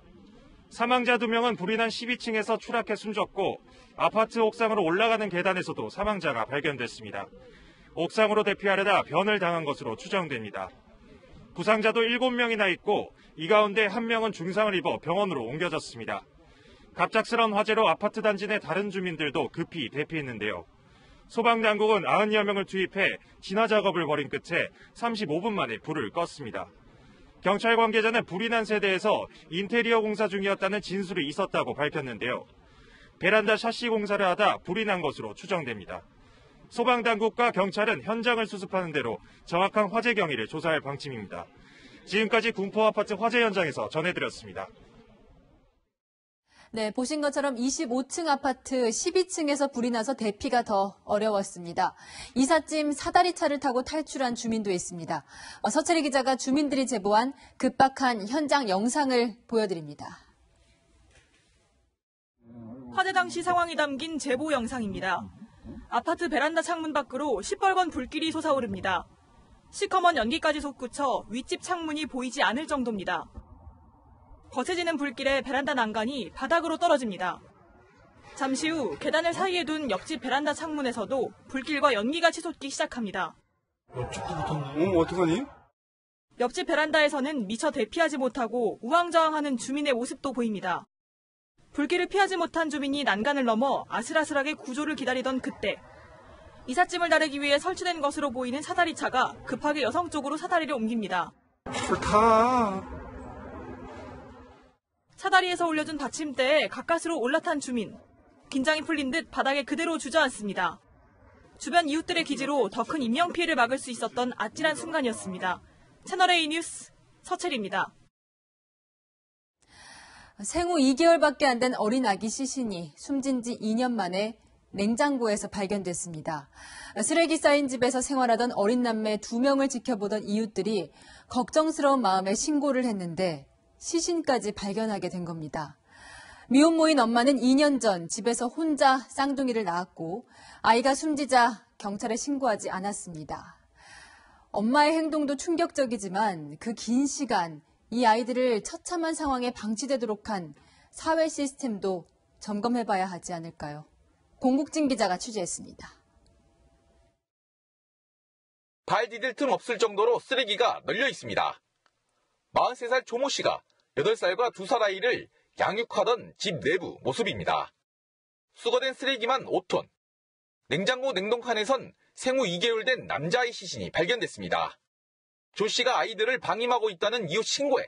S2: 사망자 2명은 불이 난 12층에서 추락해 숨졌고 아파트 옥상으로 올라가는 계단에서도 사망자가 발견됐습니다. 옥상으로 대피하려다 변을 당한 것으로 추정됩니다. 부상자도 7명이나 있고 이 가운데 1명은 중상을 입어 병원으로 옮겨졌습니다. 갑작스러운 화재로 아파트 단지 내 다른 주민들도 급히 대피했는데요. 소방당국은 90여 명을 투입해 진화 작업을 벌인 끝에 35분 만에 불을 껐습니다. 경찰 관계자는 불이 난 세대에서 인테리어 공사 중이었다는 진술이 있었다고 밝혔는데요. 베란다 샤시 공사를 하다 불이 난 것으로 추정됩니다. 소방당국과 경찰은 현장을 수습하는 대로 정확한 화재 경위를 조사할 방침입니다. 지금까지 군포 아파트 화재 현장에서 전해드렸습니다.
S1: 네, 보신 것처럼 25층 아파트 12층에서 불이 나서 대피가 더 어려웠습니다. 이삿짐 사다리차를 타고 탈출한 주민도 있습니다. 서채리 기자가 주민들이 제보한 급박한 현장 영상을 보여드립니다.
S11: 화재 당시 상황이 담긴 제보 영상입니다. 아파트 베란다 창문 밖으로 시뻘건 불길이 솟아오릅니다. 시커먼 연기까지 솟구쳐 윗집 창문이 보이지 않을 정도입니다. 거세지는 불길에 베란다 난간이 바닥으로 떨어집니다. 잠시 후 계단을 사이에 둔 옆집 베란다 창문에서도 불길과 연기가 치솟기 시작합니다.
S4: 어떡하니?
S11: 옆집 베란다에서는 미처 대피하지 못하고 우왕좌왕하는 주민의 모습도 보입니다. 불길을 피하지 못한 주민이 난간을 넘어 아슬아슬하게 구조를 기다리던 그때 이삿짐을 나르기 위해 설치된 것으로 보이는 사다리차가 급하게 여성 쪽으로 사다리를 옮깁니다. 사다리에서 올려준 받침대에 가까스로 올라탄 주민. 긴장이 풀린 듯 바닥에 그대로 주저앉습니다. 주변 이웃들의 기지로 더 큰 인명피해를 막을 수 있었던 아찔한 순간이었습니다. 채널A 뉴스 서채리입니다.
S1: 생후 2개월밖에 안 된 어린 아기 시신이 숨진 지 2년 만에 냉장고에서 발견됐습니다. 쓰레기 쌓인 집에서 생활하던 어린 남매 2명을 지켜보던 이웃들이 걱정스러운 마음에 신고를 했는데 시신까지 발견하게 된 겁니다. 미혼모인 엄마는 2년 전 집에서 혼자 쌍둥이를 낳았고 아이가 숨지자 경찰에 신고하지 않았습니다. 엄마의 행동도 충격적이지만 그 긴 시간 이 아이들을 처참한 상황에 방치되도록 한 사회 시스템도 점검해봐야 하지 않을까요? 공국진 기자가 취재했습니다.
S5: 발 디딜 틈 없을 정도로 쓰레기가 널려 있습니다. 43살 조모 씨가 8살과 2살 아이를 양육하던 집 내부 모습입니다. 수거된 쓰레기만 5톤. 냉장고 냉동칸에선 생후 2개월 된 남자아이 시신이 발견됐습니다. 조 씨가 아이들을 방임하고 있다는 이웃 신고에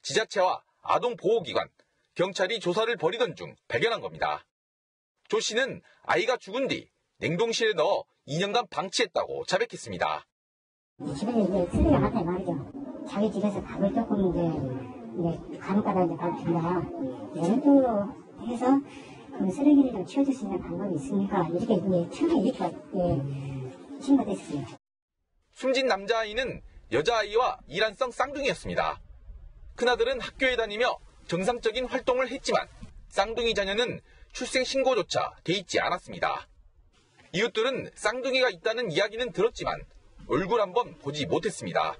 S5: 지자체와 아동보호기관, 경찰이 조사를 벌이던 중 발견한 겁니다. 조 씨는 아이가 죽은 뒤 냉동실에 넣어 2년간 방치했다고 자백했습니다.
S24: 집에 이제 쓰레기가 많다 말이죠. 자기 집에서 밥을 조금 이제 간혹가다 이제 밥을 준다. 이런 정도 해서 그 쓰레기를 좀 치워줄 수 있는 방법이 있습니까? 이렇게 이제 처음에 이렇게 신고가 됐어요.
S5: 숨진 남자아이는 여자아이와 이란성 쌍둥이였습니다. 큰아들은 학교에 다니며 정상적인 활동을 했지만 쌍둥이 자녀는 출생신고조차 돼 있지 않았습니다. 이웃들은 쌍둥이가 있다는 이야기는 들었지만 얼굴 한번 보지 못했습니다.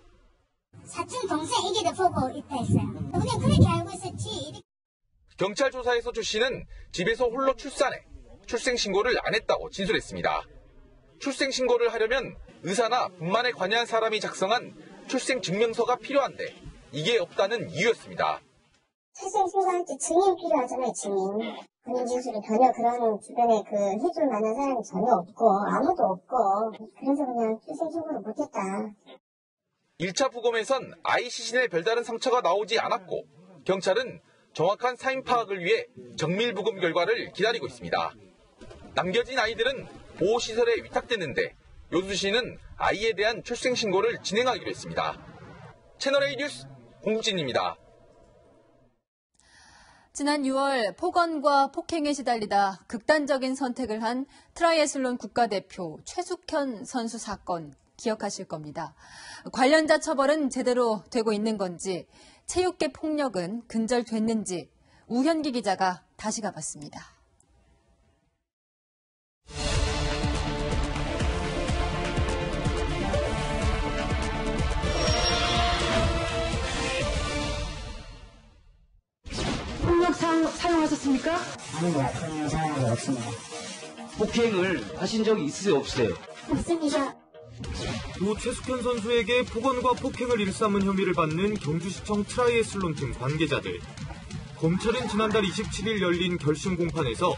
S25: 사촌 동생 애기도 보고 있다 했어요. 우리는 그렇게 알고 있었지.
S5: 경찰 조사에서 조 씨는 집에서 홀로 출산해 출생신고를 안 했다고 진술했습니다. 출생신고를 하려면 의사나 분만에 관여한 사람이 작성한 출생증명서가 필요한데 이게 없다는 이유였습니다.
S25: 출생신고할 때 증인 필요하잖아요, 증인. 본인 진술이 전혀 그런 주변에 그 해줄 만한 사람이 전혀 없고 아무도 없고 그래서 그냥 출생신고를 못했다.
S5: 1차 부검에선 아이 시신에 별다른 상처가 나오지 않았고 경찰은 정확한 사인 파악을 위해 정밀 부검 결과를 기다리고 있습니다. 남겨진 아이들은 보호시설에 위탁됐는데 요수 씨는 아이에 대한 출생신고를 진행하기로 했습니다. 채널A 뉴스 공국진입니다.
S1: 지난 6월 폭언과 폭행에 시달리다 극단적인 선택을 한 트라이애슬론 국가대표 최숙현 선수 사건 기억하실 겁니다. 관련자 처벌은 제대로 되고 있는 건지, 체육계 폭력은 근절됐는지 우현기 기자가 다시 가봤습니다.
S7: 폭력 사용하셨습니까?
S24: 아닙니다. 그런 사용이 없습니다.
S7: 폭행을 하신 적이 있으세요, 없으세요?
S24: 없습니다.
S8: 도 최숙현 선수에게 폭언과 폭행을 일삼은 혐의를 받는 경주시청 트라이애슬론팀 관계자들. 검찰은 지난달 27일 열린 결심 공판에서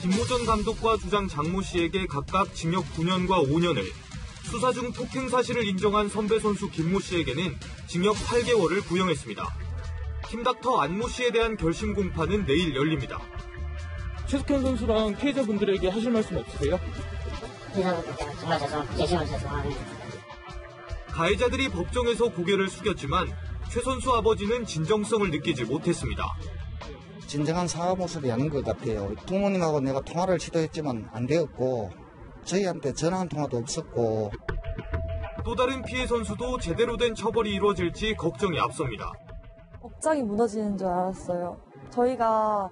S8: 김모전 감독과 주장 장모 씨에게 각각 징역 9년과 5년을, 수사 중 폭행 사실을 인정한 선배 선수 김모 씨에게는 징역 8개월을 구형했습니다. 팀닥터 안모 씨에 대한 결심 공판은 내일 열립니다.
S7: 최숙현 선수랑 피해자분들에게 하실 말씀 없으세요?
S24: 피해자분들 정말 죄송합니다.
S8: 가해자들이 법정에서 고개를 숙였지만 최 선수 아버지는 진정성을 느끼지 못했습니다.
S18: 진정한 사과 모습이 아닌 것 같아요. 부모님하고 내가 통화를 시도했지만 안 되었고 저희한테 전화 한 통화도 없었고.
S8: 또 다른 피해 선수도 제대로 된 처벌이 이루어질지 걱정이 앞섭니다.
S9: 억장이 무너지는 줄 알았어요. 저희가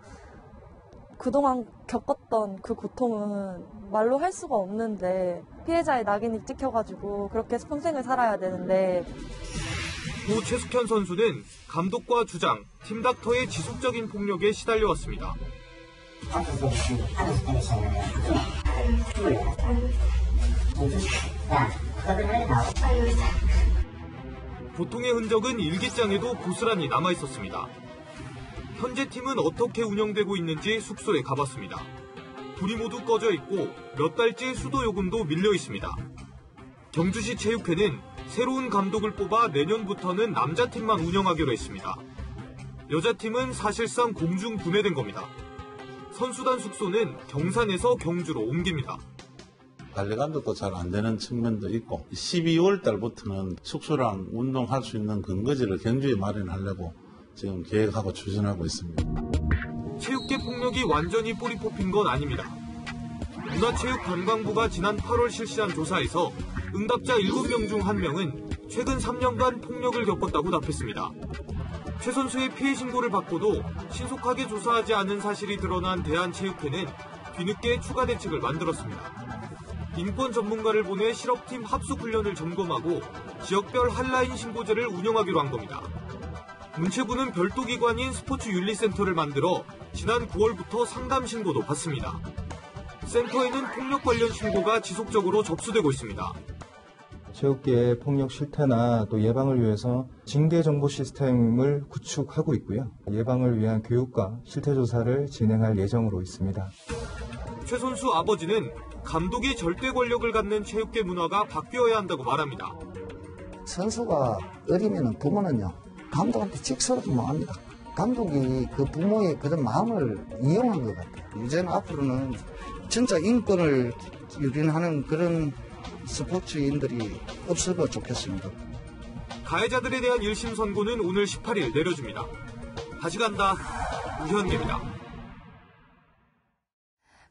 S9: 그동안 겪었던 그 고통은 말로 할 수가 없는데 피해자의 낙인이 찍혀가지고 그렇게 평생을 살아야 되는데.
S8: 또 최숙현 선수는 감독과 주장, 팀닥터의 지속적인 폭력에 시달려왔습니다. 고통의 흔적은 일기장에도 고스란히 남아있었습니다. 현재 팀은 어떻게 운영되고 있는지 숙소에 가봤습니다. 불이 모두 꺼져 있고 몇 달째 수도 요금도 밀려 있습니다. 경주시 체육회는 새로운 감독을 뽑아 내년부터는 남자팀만 운영하기로 했습니다. 여자팀은 사실상 공중 분해된 겁니다. 선수단 숙소는 경산에서 경주로 옮깁니다.
S10: 관리 감독도 잘 안 되는 측면도 있고 12월 달부터는 숙소랑 운동할 수 있는 근거지를 경주에 마련하려고 지금 계획하고 추진하고 있습니다.
S8: 체육계 폭력이 완전히 뿌리 뽑힌 건 아닙니다. 문화체육관광부가 지난 8월 실시한 조사에서 응답자 7명 중 1명은 최근 3년간 폭력을 겪었다고 답했습니다. 최 선수의 피해 신고를 받고도 신속하게 조사하지 않은 사실이 드러난 대한체육회는 뒤늦게 추가 대책을 만들었습니다. 인권 전문가를 보내 실업팀 합숙 훈련을 점검하고 지역별 한라인 신고제를 운영하기로 한 겁니다. 문체부는 별도 기관인 스포츠윤리센터를 만들어 지난 9월부터 상담 신고도 받습니다. 센터에는 폭력 관련 신고가 지속적으로 접수되고 있습니다.
S13: 체육계의 폭력 실태나 또 예방을 위해서 징계 정보 시스템을 구축하고 있고요. 예방을 위한 교육과 실태 조사를 진행할 예정으로 있습니다.
S8: 최 선수 아버지는 감독이 절대 권력을 갖는 체육계 문화가 바뀌어야 한다고 말합니다.
S18: 선수가 어리면 부모는요, 감독한테 직설도 못합니다. 감독이 그 부모의 그런 마음을 이용한 것 같아요. 이제는 앞으로는 진짜 인권을 유린하는 그런 스포츠인들이 없어도 좋겠습니다.
S8: 가해자들에 대한 1심 선고는 오늘 18일 내려집니다. 다시 간다, 우현기입니다.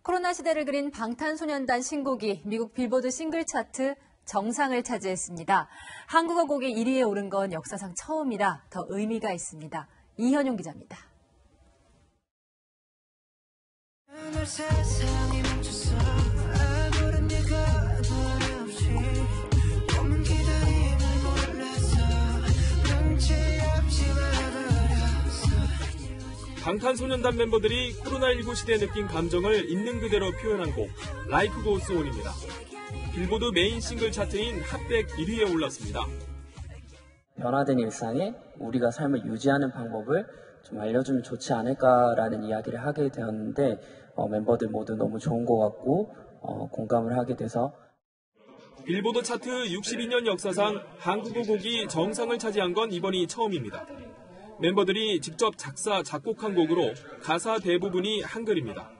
S1: 코로나 시대를 그린 방탄소년단 신곡이 미국 빌보드 싱글 차트 정상을 차지했습니다. 한국어 곡이 1위에 오른 건 역사상 처음이라 더 의미가 있습니다. 이현용 기자입니다.
S26: 방탄소년단 멤버들이 코로나19 시대에 느낀 감정을 있는 그대로 표현한 곡 Life Goes On입니다. 빌보드 메인 싱글 차트인 핫백 1위에 올랐습니다.
S27: 변화된 일상에 우리가 삶을 유지하는 방법을 좀 알려주면 좋지 않을까라는 이야기를 하게 되었는데 멤버들 모두 너무 좋은 것 같고 공감을 하게 돼서
S26: 빌보드 차트 62년 역사상 한국어 곡이 정상을 차지한 건 이번이 처음입니다. 멤버들이 직접 작사, 작곡한 곡으로 가사 대부분이 한글입니다.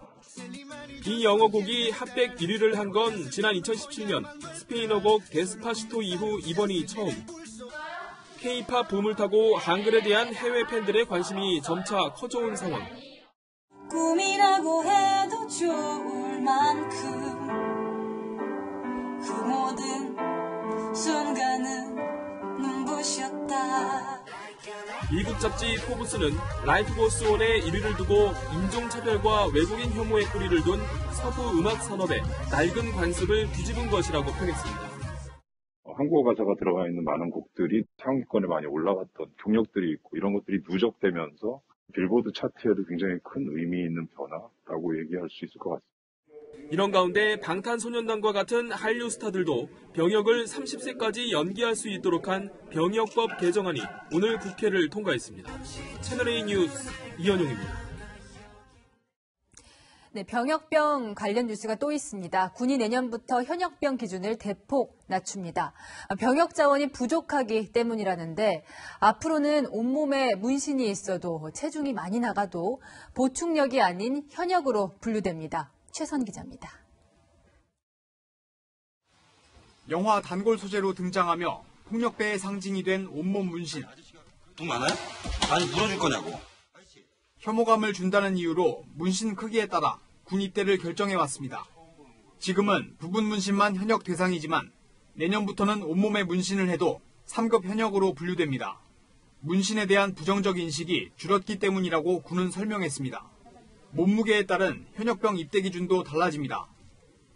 S26: 이 영어 곡이 핫백 1위를 한 건 지난 2017년 스페인어 곡 데스파시토 이후 이번이 처음. K-팝 붐을 타고 한글에 대한 해외 팬들의 관심이 점차 커져온 상황.
S28: 꿈이라고 해도 좋을 만큼 그 모든
S26: 미국 잡지 포브스는 라이프포스 1의 1위를 두고 인종차별과 외국인 혐오의 뿌리를 둔 서구 음악 산업의 낡은 관습을 뒤집은 것이라고 평했습니다.
S6: 한국어 가사가 들어가 있는 많은 곡들이 상위권에 많이 올라갔던 경력들이 있고 이런 것들이 누적되면서 빌보드 차트에도 굉장히 큰 의미 있는 변화라고 얘기할 수 있을 것 같습니다.
S26: 이런 가운데 방탄소년단과 같은 한류 스타들도 병역을 30세까지 연기할 수 있도록 한 병역법 개정안이 오늘 국회를 통과했습니다. 채널A 뉴스 이현용입니다.
S1: 네, 병역병 관련 뉴스가 또 있습니다. 군이 내년부터 현역병 기준을 대폭 낮춥니다. 병역 자원이 부족하기 때문이라는데 앞으로는 온몸에 문신이 있어도 체중이 많이 나가도 보충력이 아닌 현역으로 분류됩니다. 최선 기자입니다.
S12: 영화 단골 소재로 등장하며 폭력배의 상징이 된 온몸 문신.
S14: 돈 많아요? 많이 물어줄 거냐고.
S12: 혐오감을 준다는 이유로 문신 크기에 따라 군 입대를 결정해왔습니다. 지금은 부분 문신만 현역 대상이지만 내년부터는 온몸에 문신을 해도 3급 현역으로 분류됩니다. 문신에 대한 부정적 인식이 줄었기 때문이라고 군은 설명했습니다. 몸무게에 따른 현역병 입대 기준도 달라집니다.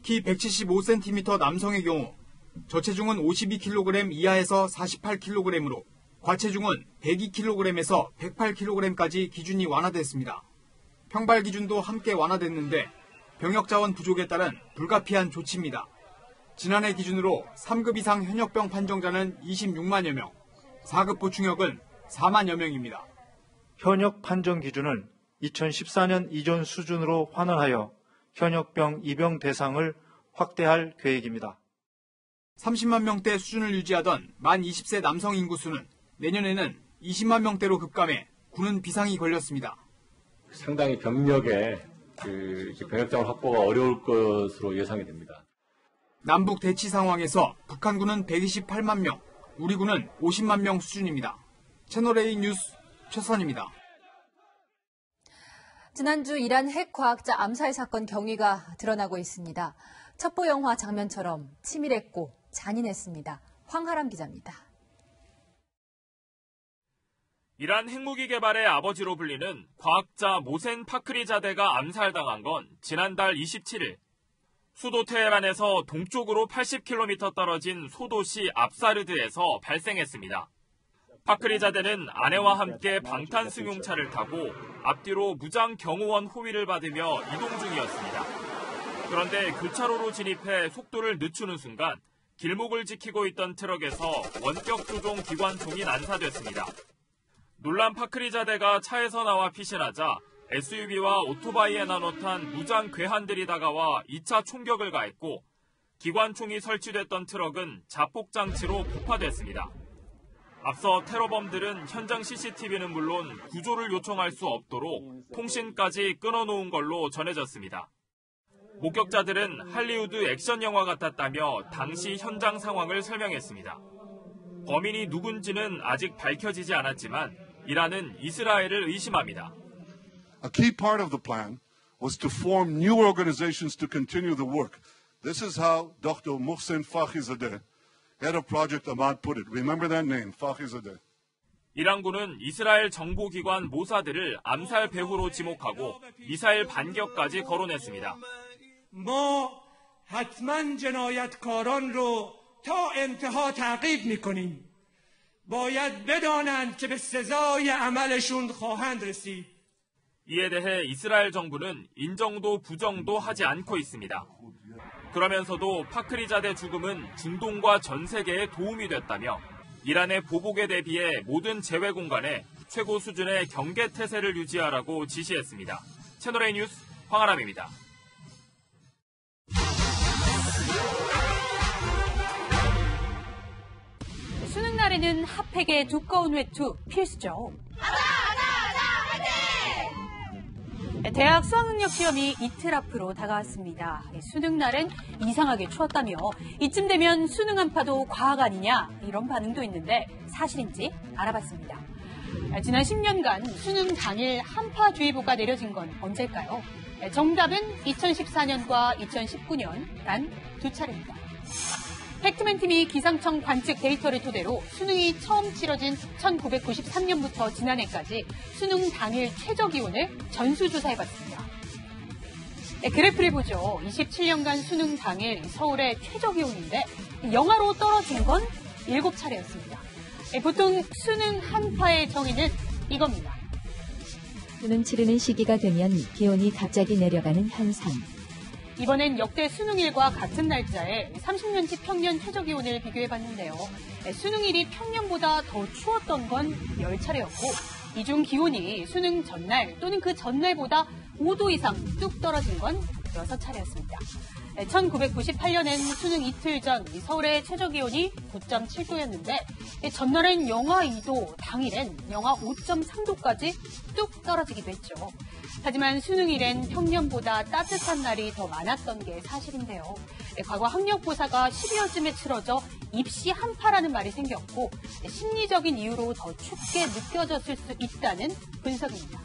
S12: 키 175cm 남성의 경우 저체중은 52kg 이하에서 48kg으로 과체중은 102kg에서 108kg까지 기준이 완화됐습니다. 평발 기준도 함께 완화됐는데 병역 자원 부족에 따른 불가피한 조치입니다. 지난해 기준으로 3급 이상 현역병 판정자는 26만여 명, 4급 보충역은 4만여 명입니다.
S15: 현역 판정 기준을 2014년 이전 수준으로 환원하여 현역병 입영 대상을 확대할 계획입니다.
S12: 30만 명대 수준을 유지하던 만 20세 남성 인구수는 내년에는 20만 명대로 급감해 군은 비상이 걸렸습니다.
S16: 상당히 병력의 병역자원 확보가 어려울 것으로 예상이 됩니다.
S12: 남북 대치 상황에서 북한군은 128만 명, 우리 군은 50만 명 수준입니다. 채널A 뉴스 최선입니다.
S1: 지난주 이란 핵 과학자 암살 사건 경위가 드러나고 있습니다. 첩보 영화 장면처럼 치밀했고 잔인했습니다. 황하람 기자입니다.
S26: 이란 핵무기 개발의 아버지로 불리는 과학자 모센 파크리자데가 암살당한 건 지난달 27일 수도 테헤란에서 동쪽으로 80km 떨어진 소도시 압사르드에서 발생했습니다. 파크리자데는 아내와 함께 방탄승용차를 타고 앞뒤로 무장 경호원 호위를 받으며 이동 중이었습니다. 그런데 교차로로 진입해 속도를 늦추는 순간 길목을 지키고 있던 트럭에서 원격 조종 기관총이 난사됐습니다. 놀란 파크리자데가 차에서 나와 피신하자 SUV와 오토바이에 나눠 탄 무장 괴한들이 다가와 2차 총격을 가했고 기관총이 설치됐던 트럭은 자폭장치로 폭파됐습니다. 앞서 테러범들은 현장 CCTV는 물론 구조를 요청할 수 없도록 통신까지 끊어놓은 걸로 전해졌습니다. 목격자들은 할리우드 액션 영화 같았다며 당시 현장 상황을 설명했습니다. 범인이 누군지는 아직 밝혀지지 않았지만 이란은 이스라엘을 의심합니다.
S17: A key part of the plan was to form new organizations to continue the work. This is how Dr. Mohsen Fakhrizadeh, head of Project Ahmad, put it. Remember that name, Fakhrizadeh.
S26: 이란군은 이스라엘 정보기관 모사드를 암살 배후로 지목하고 미사일 반격까지 거론했습니다.
S19: ما حتما جنایتکاران رو تا انتها تعقیب میکنیم. باید بدانند که به سزای عملشون خواهند رسید.
S26: 이에 대해 이스라엘 정부는 인정도 부정도 하지 않고 있습니다. 그러면서도 파크리자데 죽음은 중동과 전 세계에 도움이 됐다며 이란의 보복에 대비해 모든 제외 공간에 최고 수준의 경계 태세를 유지하라고 지시했습니다. 채널A 뉴스 황아람입니다.
S20: 수능 날에는 핫팩의 두꺼운 외투 필수죠. 대학 수학능력 시험이 이틀 앞으로 다가왔습니다. 수능 날은 이상하게 추웠다며 이쯤 되면 수능 한파도 과학 아니냐 이런 반응도 있는데 사실인지 알아봤습니다. 지난 10년간 수능 당일 한파주의보가 내려진 건 언제일까요? 정답은 2014년과 2019년 단 두 차례입니다. 팩트맨 팀이 기상청 관측 데이터를 토대로 수능이 처음 치러진 1993년부터 지난해까지 수능 당일 최저 기온을 전수조사해봤습니다. 그래프를 보죠. 27년간 수능 당일 서울의 최저 기온인데 영하로 떨어진 건 7차례였습니다. 보통 수능 한파의 정의는 이겁니다.
S2: 수능 치르는 시기가 되면 기온이 갑자기 내려가는 현상.
S20: 이번엔 역대 수능일과 같은 날짜에 30년치 평년 최저 기온을 비교해봤는데요. 수능일이 평년보다 더 추웠던 건 10차례였고 이 중 기온이 수능 전날 또는 그 전날보다 5도 이상 뚝 떨어진 건 6차례였습니다. 1998년엔 수능 이틀 전 서울의 최저 기온이 9.7도였는데 전날엔 영하 2도, 당일엔 영하 5.3도까지 뚝 떨어지기도 했죠. 하지만 수능일엔 평년보다 따뜻한 날이 더 많았던 게 사실인데요. 과거 학력고사가 12월쯤에 치러져 입시 한파라는 말이 생겼고 심리적인 이유로 더 춥게 느껴졌을 수 있다는 분석입니다.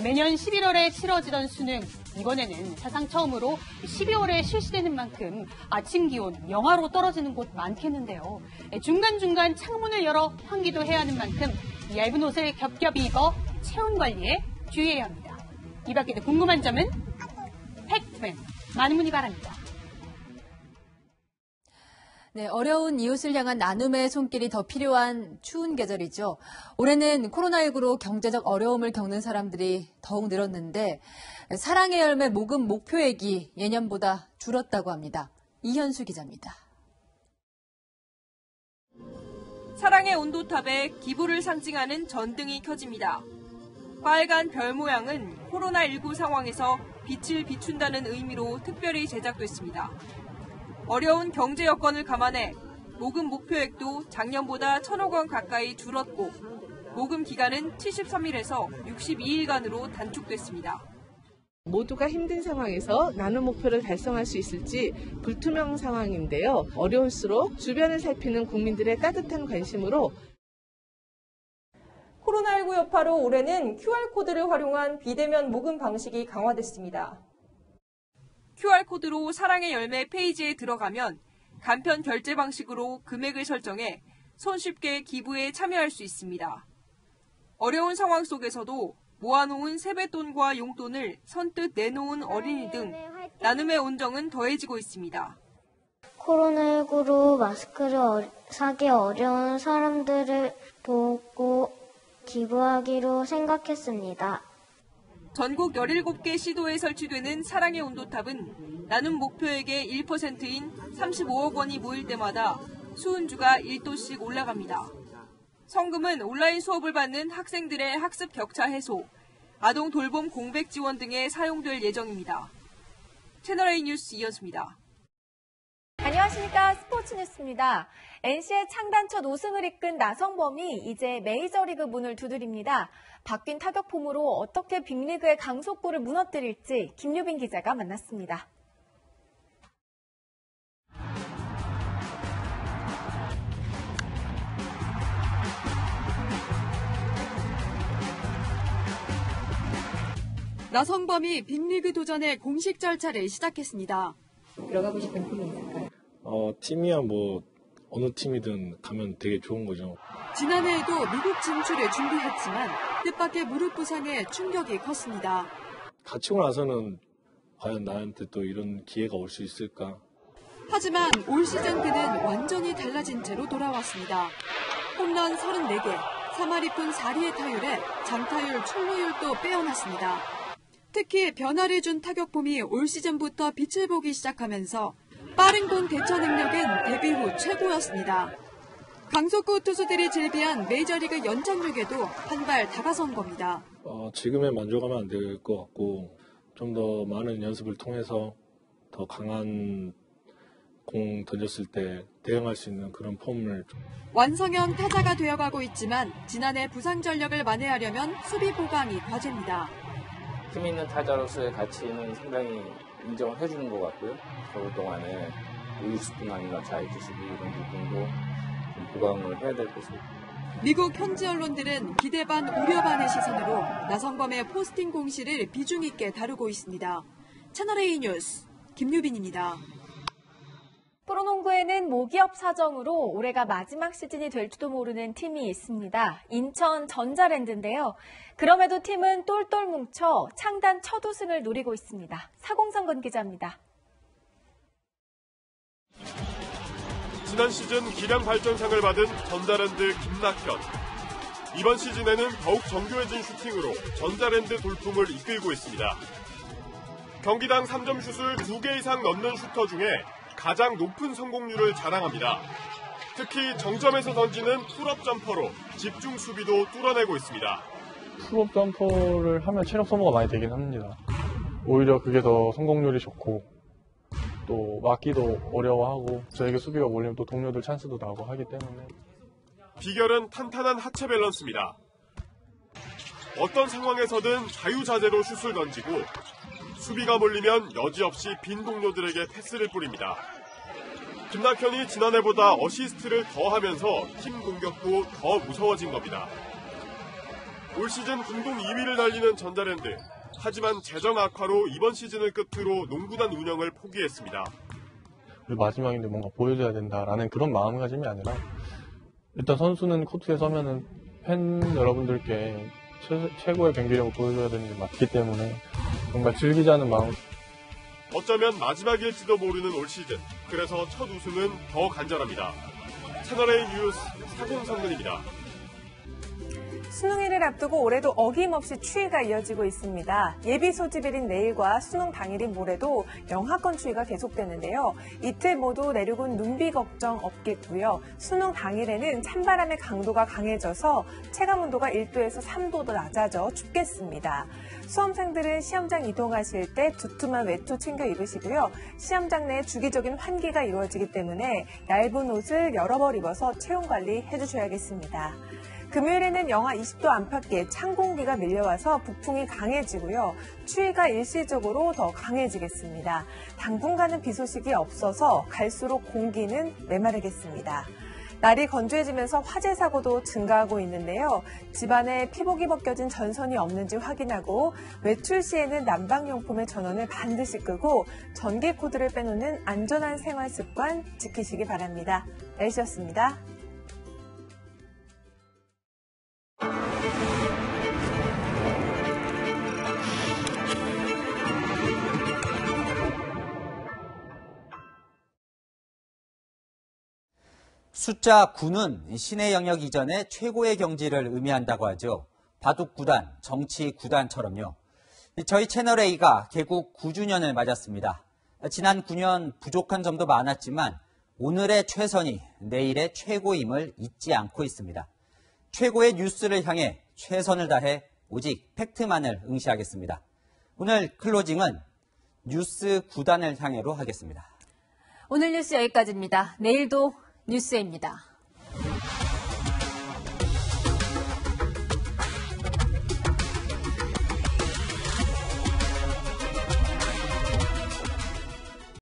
S20: 매년 11월에 치러지던 수능, 이번에는 사상 처음으로 12월에 실시되는 만큼 아침 기온 영하로 떨어지는 곳 많겠는데요. 중간중간 창문을 열어 환기도 해야 하는 만큼 얇은 옷을 겹겹이 입어 체온 관리에 주의해야 합니다. 이 밖에도 궁금한 점은 팩트맨, 많은 문의 바랍니다.
S1: 네, 어려운 이웃을 향한 나눔의 손길이 더 필요한 추운 계절이죠. 올해는 코로나19로 경제적 어려움을 겪는 사람들이 더욱 늘었는데 사랑의 열매 모금 목표액이 예년보다 줄었다고 합니다. 이현수 기자입니다.
S3: 사랑의 온도탑에 기부를 상징하는 전등이 켜집니다. 빨간 별 모양은 코로나19 상황에서 빛을 비춘다는 의미로 특별히 제작됐습니다. 어려운 경제 여건을 감안해 모금 목표액도 작년보다 1,000억 원 가까이 줄었고 모금 기간은 73일에서 62일간으로 단축됐습니다.
S4: 모두가 힘든 상황에서 나눔 목표를 달성할 수 있을지 불투명 상황인데요. 어려울수록 주변을 살피는 국민들의 따뜻한 관심으로
S11: 코로나19 여파로 올해는 QR코드를 활용한 비대면 모금 방식이 강화됐습니다.
S3: QR코드로 사랑의 열매 페이지에 들어가면 간편 결제 방식으로 금액을 설정해 손쉽게 기부에 참여할 수 있습니다. 어려운 상황 속에서도 모아놓은 세뱃돈과 용돈을 선뜻 내놓은 어린이 등 나눔의 온정은 더해지고 있습니다.
S21: 코로나19로 마스크를 사기 어려운 사람들을 보고 기부하기로 생각했습니다.
S3: 전국 17개 시도에 설치되는 사랑의 온도탑은 나눔 목표액의 1%인 35억 원이 모일 때마다 수은주가 1도씩 올라갑니다. 성금은 온라인 수업을 받는 학생들의 학습 격차 해소, 아동 돌봄 공백 지원 등에 사용될 예정입니다. 채널A 뉴스 이현수입니다.
S21: 안녕하십니까. 스포츠 뉴스입니다. NC의 창단 첫 우승을 이끈 나성범이 이제 메이저리그 문을 두드립니다. 바뀐 타격폼으로 어떻게 빅리그의 강속구를 무너뜨릴지 김유빈 기자가 만났습니다. 나성범이 빅리그 도전의 공식 절차를 시작했습니다. 들어가고 싶은 팀이 있을까요?
S16: 팀이야 어느 팀이든 가면 되게 좋은 거죠.
S21: 지난해에도 미국 진출을 준비했지만 뜻밖의 무릎 부상에 충격이 컸습니다.
S16: 다치고 나서는 과연 나한테 또 이런 기회가 올 수 있을까?
S21: 하지만 올 시즌 그는 완전히 달라진 채로 돌아왔습니다. 홈런 34개, 3할 2푼 4리의 타율에 장타율, 출루율도 빼어났습니다. 특히 변화를 준 타격폼이 올 시즌부터 빛을 보기 시작하면서 빠른 공 대처 능력은 데뷔 후 최고였습니다. 강속구 투수들이 즐비한 메이저리그 연장력에도 한 발 다가선 겁니다.
S16: 지금에 만족하면 안 될 것 같고 좀 더 많은 연습을 통해서 더 강한 공 던졌을 때 대응할 수 있는 그런 폼을.
S21: 완성형 타자가 되어가고 있지만 지난해 부상 전력을 만회하려면 수비 보강이 과제입니다.
S22: 힘 있는 타자로서의 가치는 상당히 인정을 해주는 것 같고요. 겨울 동안에 우익수뿐만이나 자유투수비 이런 부분도 좀 보강을 해야 될 것입니다.
S21: 미국 현지 언론들은 기대 반 우려 반의 시선으로 나성범의 포스팅 공시를 비중 있게 다루고 있습니다. 채널A 뉴스 김유빈입니다.
S5: 프로농구에는 모기업 사정으로 올해가 마지막 시즌이 될지도 모르는 팀이 있습니다. 인천 전자랜드인데요. 그럼에도 팀은 똘똘 뭉쳐 창단 첫 우승을 노리고 있습니다. 사공성근 기자입니다.
S7: 지난 시즌 기량발전상을 받은 전자랜드 김낙현. 이번 시즌에는 더욱 정교해진 슈팅으로 전자랜드 돌풍을 이끌고 있습니다. 경기당 3점 슛을 2개 이상 넣는 슈터 중에 가장 높은 성공률을 자랑합니다. 특히 정점에서 던지는 풀업 점퍼로 집중 수비도 뚫어내고 있습니다.
S9: 풀업 점퍼를 하면 체력 소모가 많이 되긴 합니다. 오히려 그게 더 성공률이 좋고 또 막기도 어려워하고 저에게 수비가 몰리면 또 동료들 찬스도 나고 하기 때문에.
S7: 비결은 탄탄한 하체 밸런스입니다. 어떤 상황에서든 자유자재로 슛을 던지고 수비가 몰리면 여지없이 빈 동료들에게 패스를 뿌립니다. 김낙현이 지난해보다 어시스트를 더 하면서 팀 공격도 더 무서워진 겁니다. 올 시즌 공동 2위를 달리는 전자랜드. 하지만 재정 악화로 이번 시즌을 끝으로 농구단 운영을 포기했습니다.
S9: 마지막인데 뭔가 보여줘야 된다라는 그런 마음가짐이 아니라 일단 선수는 코트에 서면은 팬 여러분들께 최고의 경기력을 보여줘야 되는 게 맞기 때문에 정말 즐기자는 마음.
S7: 어쩌면 마지막일지도 모르는 올 시즌. 그래서 첫 우승은 더 간절합니다. 채널A 뉴스 사공성근입니다.
S10: 수능일을 앞두고 올해도 어김없이 추위가 이어지고 있습니다. 예비 소집일인 내일과 수능 당일인 모레도 영하권 추위가 계속되는데요. 이틀 모두 내륙은 눈비 걱정 없겠고요. 수능 당일에는 찬바람의 강도가 강해져서 체감온도가 1도에서 3도 더 낮아져 춥겠습니다. 수험생들은 시험장 이동하실 때 두툼한 외투 챙겨 입으시고요. 시험장 내 주기적인 환기가 이루어지기 때문에 얇은 옷을 여러 벌 입어서 체온 관리 해주셔야겠습니다. 금요일에는 영하 20도 안팎의 찬 공기가 밀려와서 북풍이 강해지고요. 추위가 일시적으로 더 강해지겠습니다. 당분간은 비 소식이 없어서 갈수록 공기는 메마르겠습니다. 날이 건조해지면서 화재 사고도 증가하고 있는데요. 집안에 피복이 벗겨진 전선이 없는지 확인하고 외출 시에는 난방용품의 전원을 반드시 끄고 전기 코드를 빼놓는 안전한 생활 습관 지키시기 바랍니다. 날씨였습니다.
S13: 숫자 9는 신의 영역 이전의 최고의 경지를 의미한다고 하죠. 바둑 9단, 정치 9단처럼요. 저희 채널A가 개국 9주년을 맞았습니다. 지난 9년 부족한 점도 많았지만 오늘의 최선이 내일의 최고임을 잊지 않고 있습니다. 최고의 뉴스를 향해 최선을 다해 오직 팩트만을 응시하겠습니다. 오늘 클로징은 뉴스 9단을 향해로 하겠습니다.
S1: 오늘 뉴스 여기까지입니다. 내일도 뉴스입니다.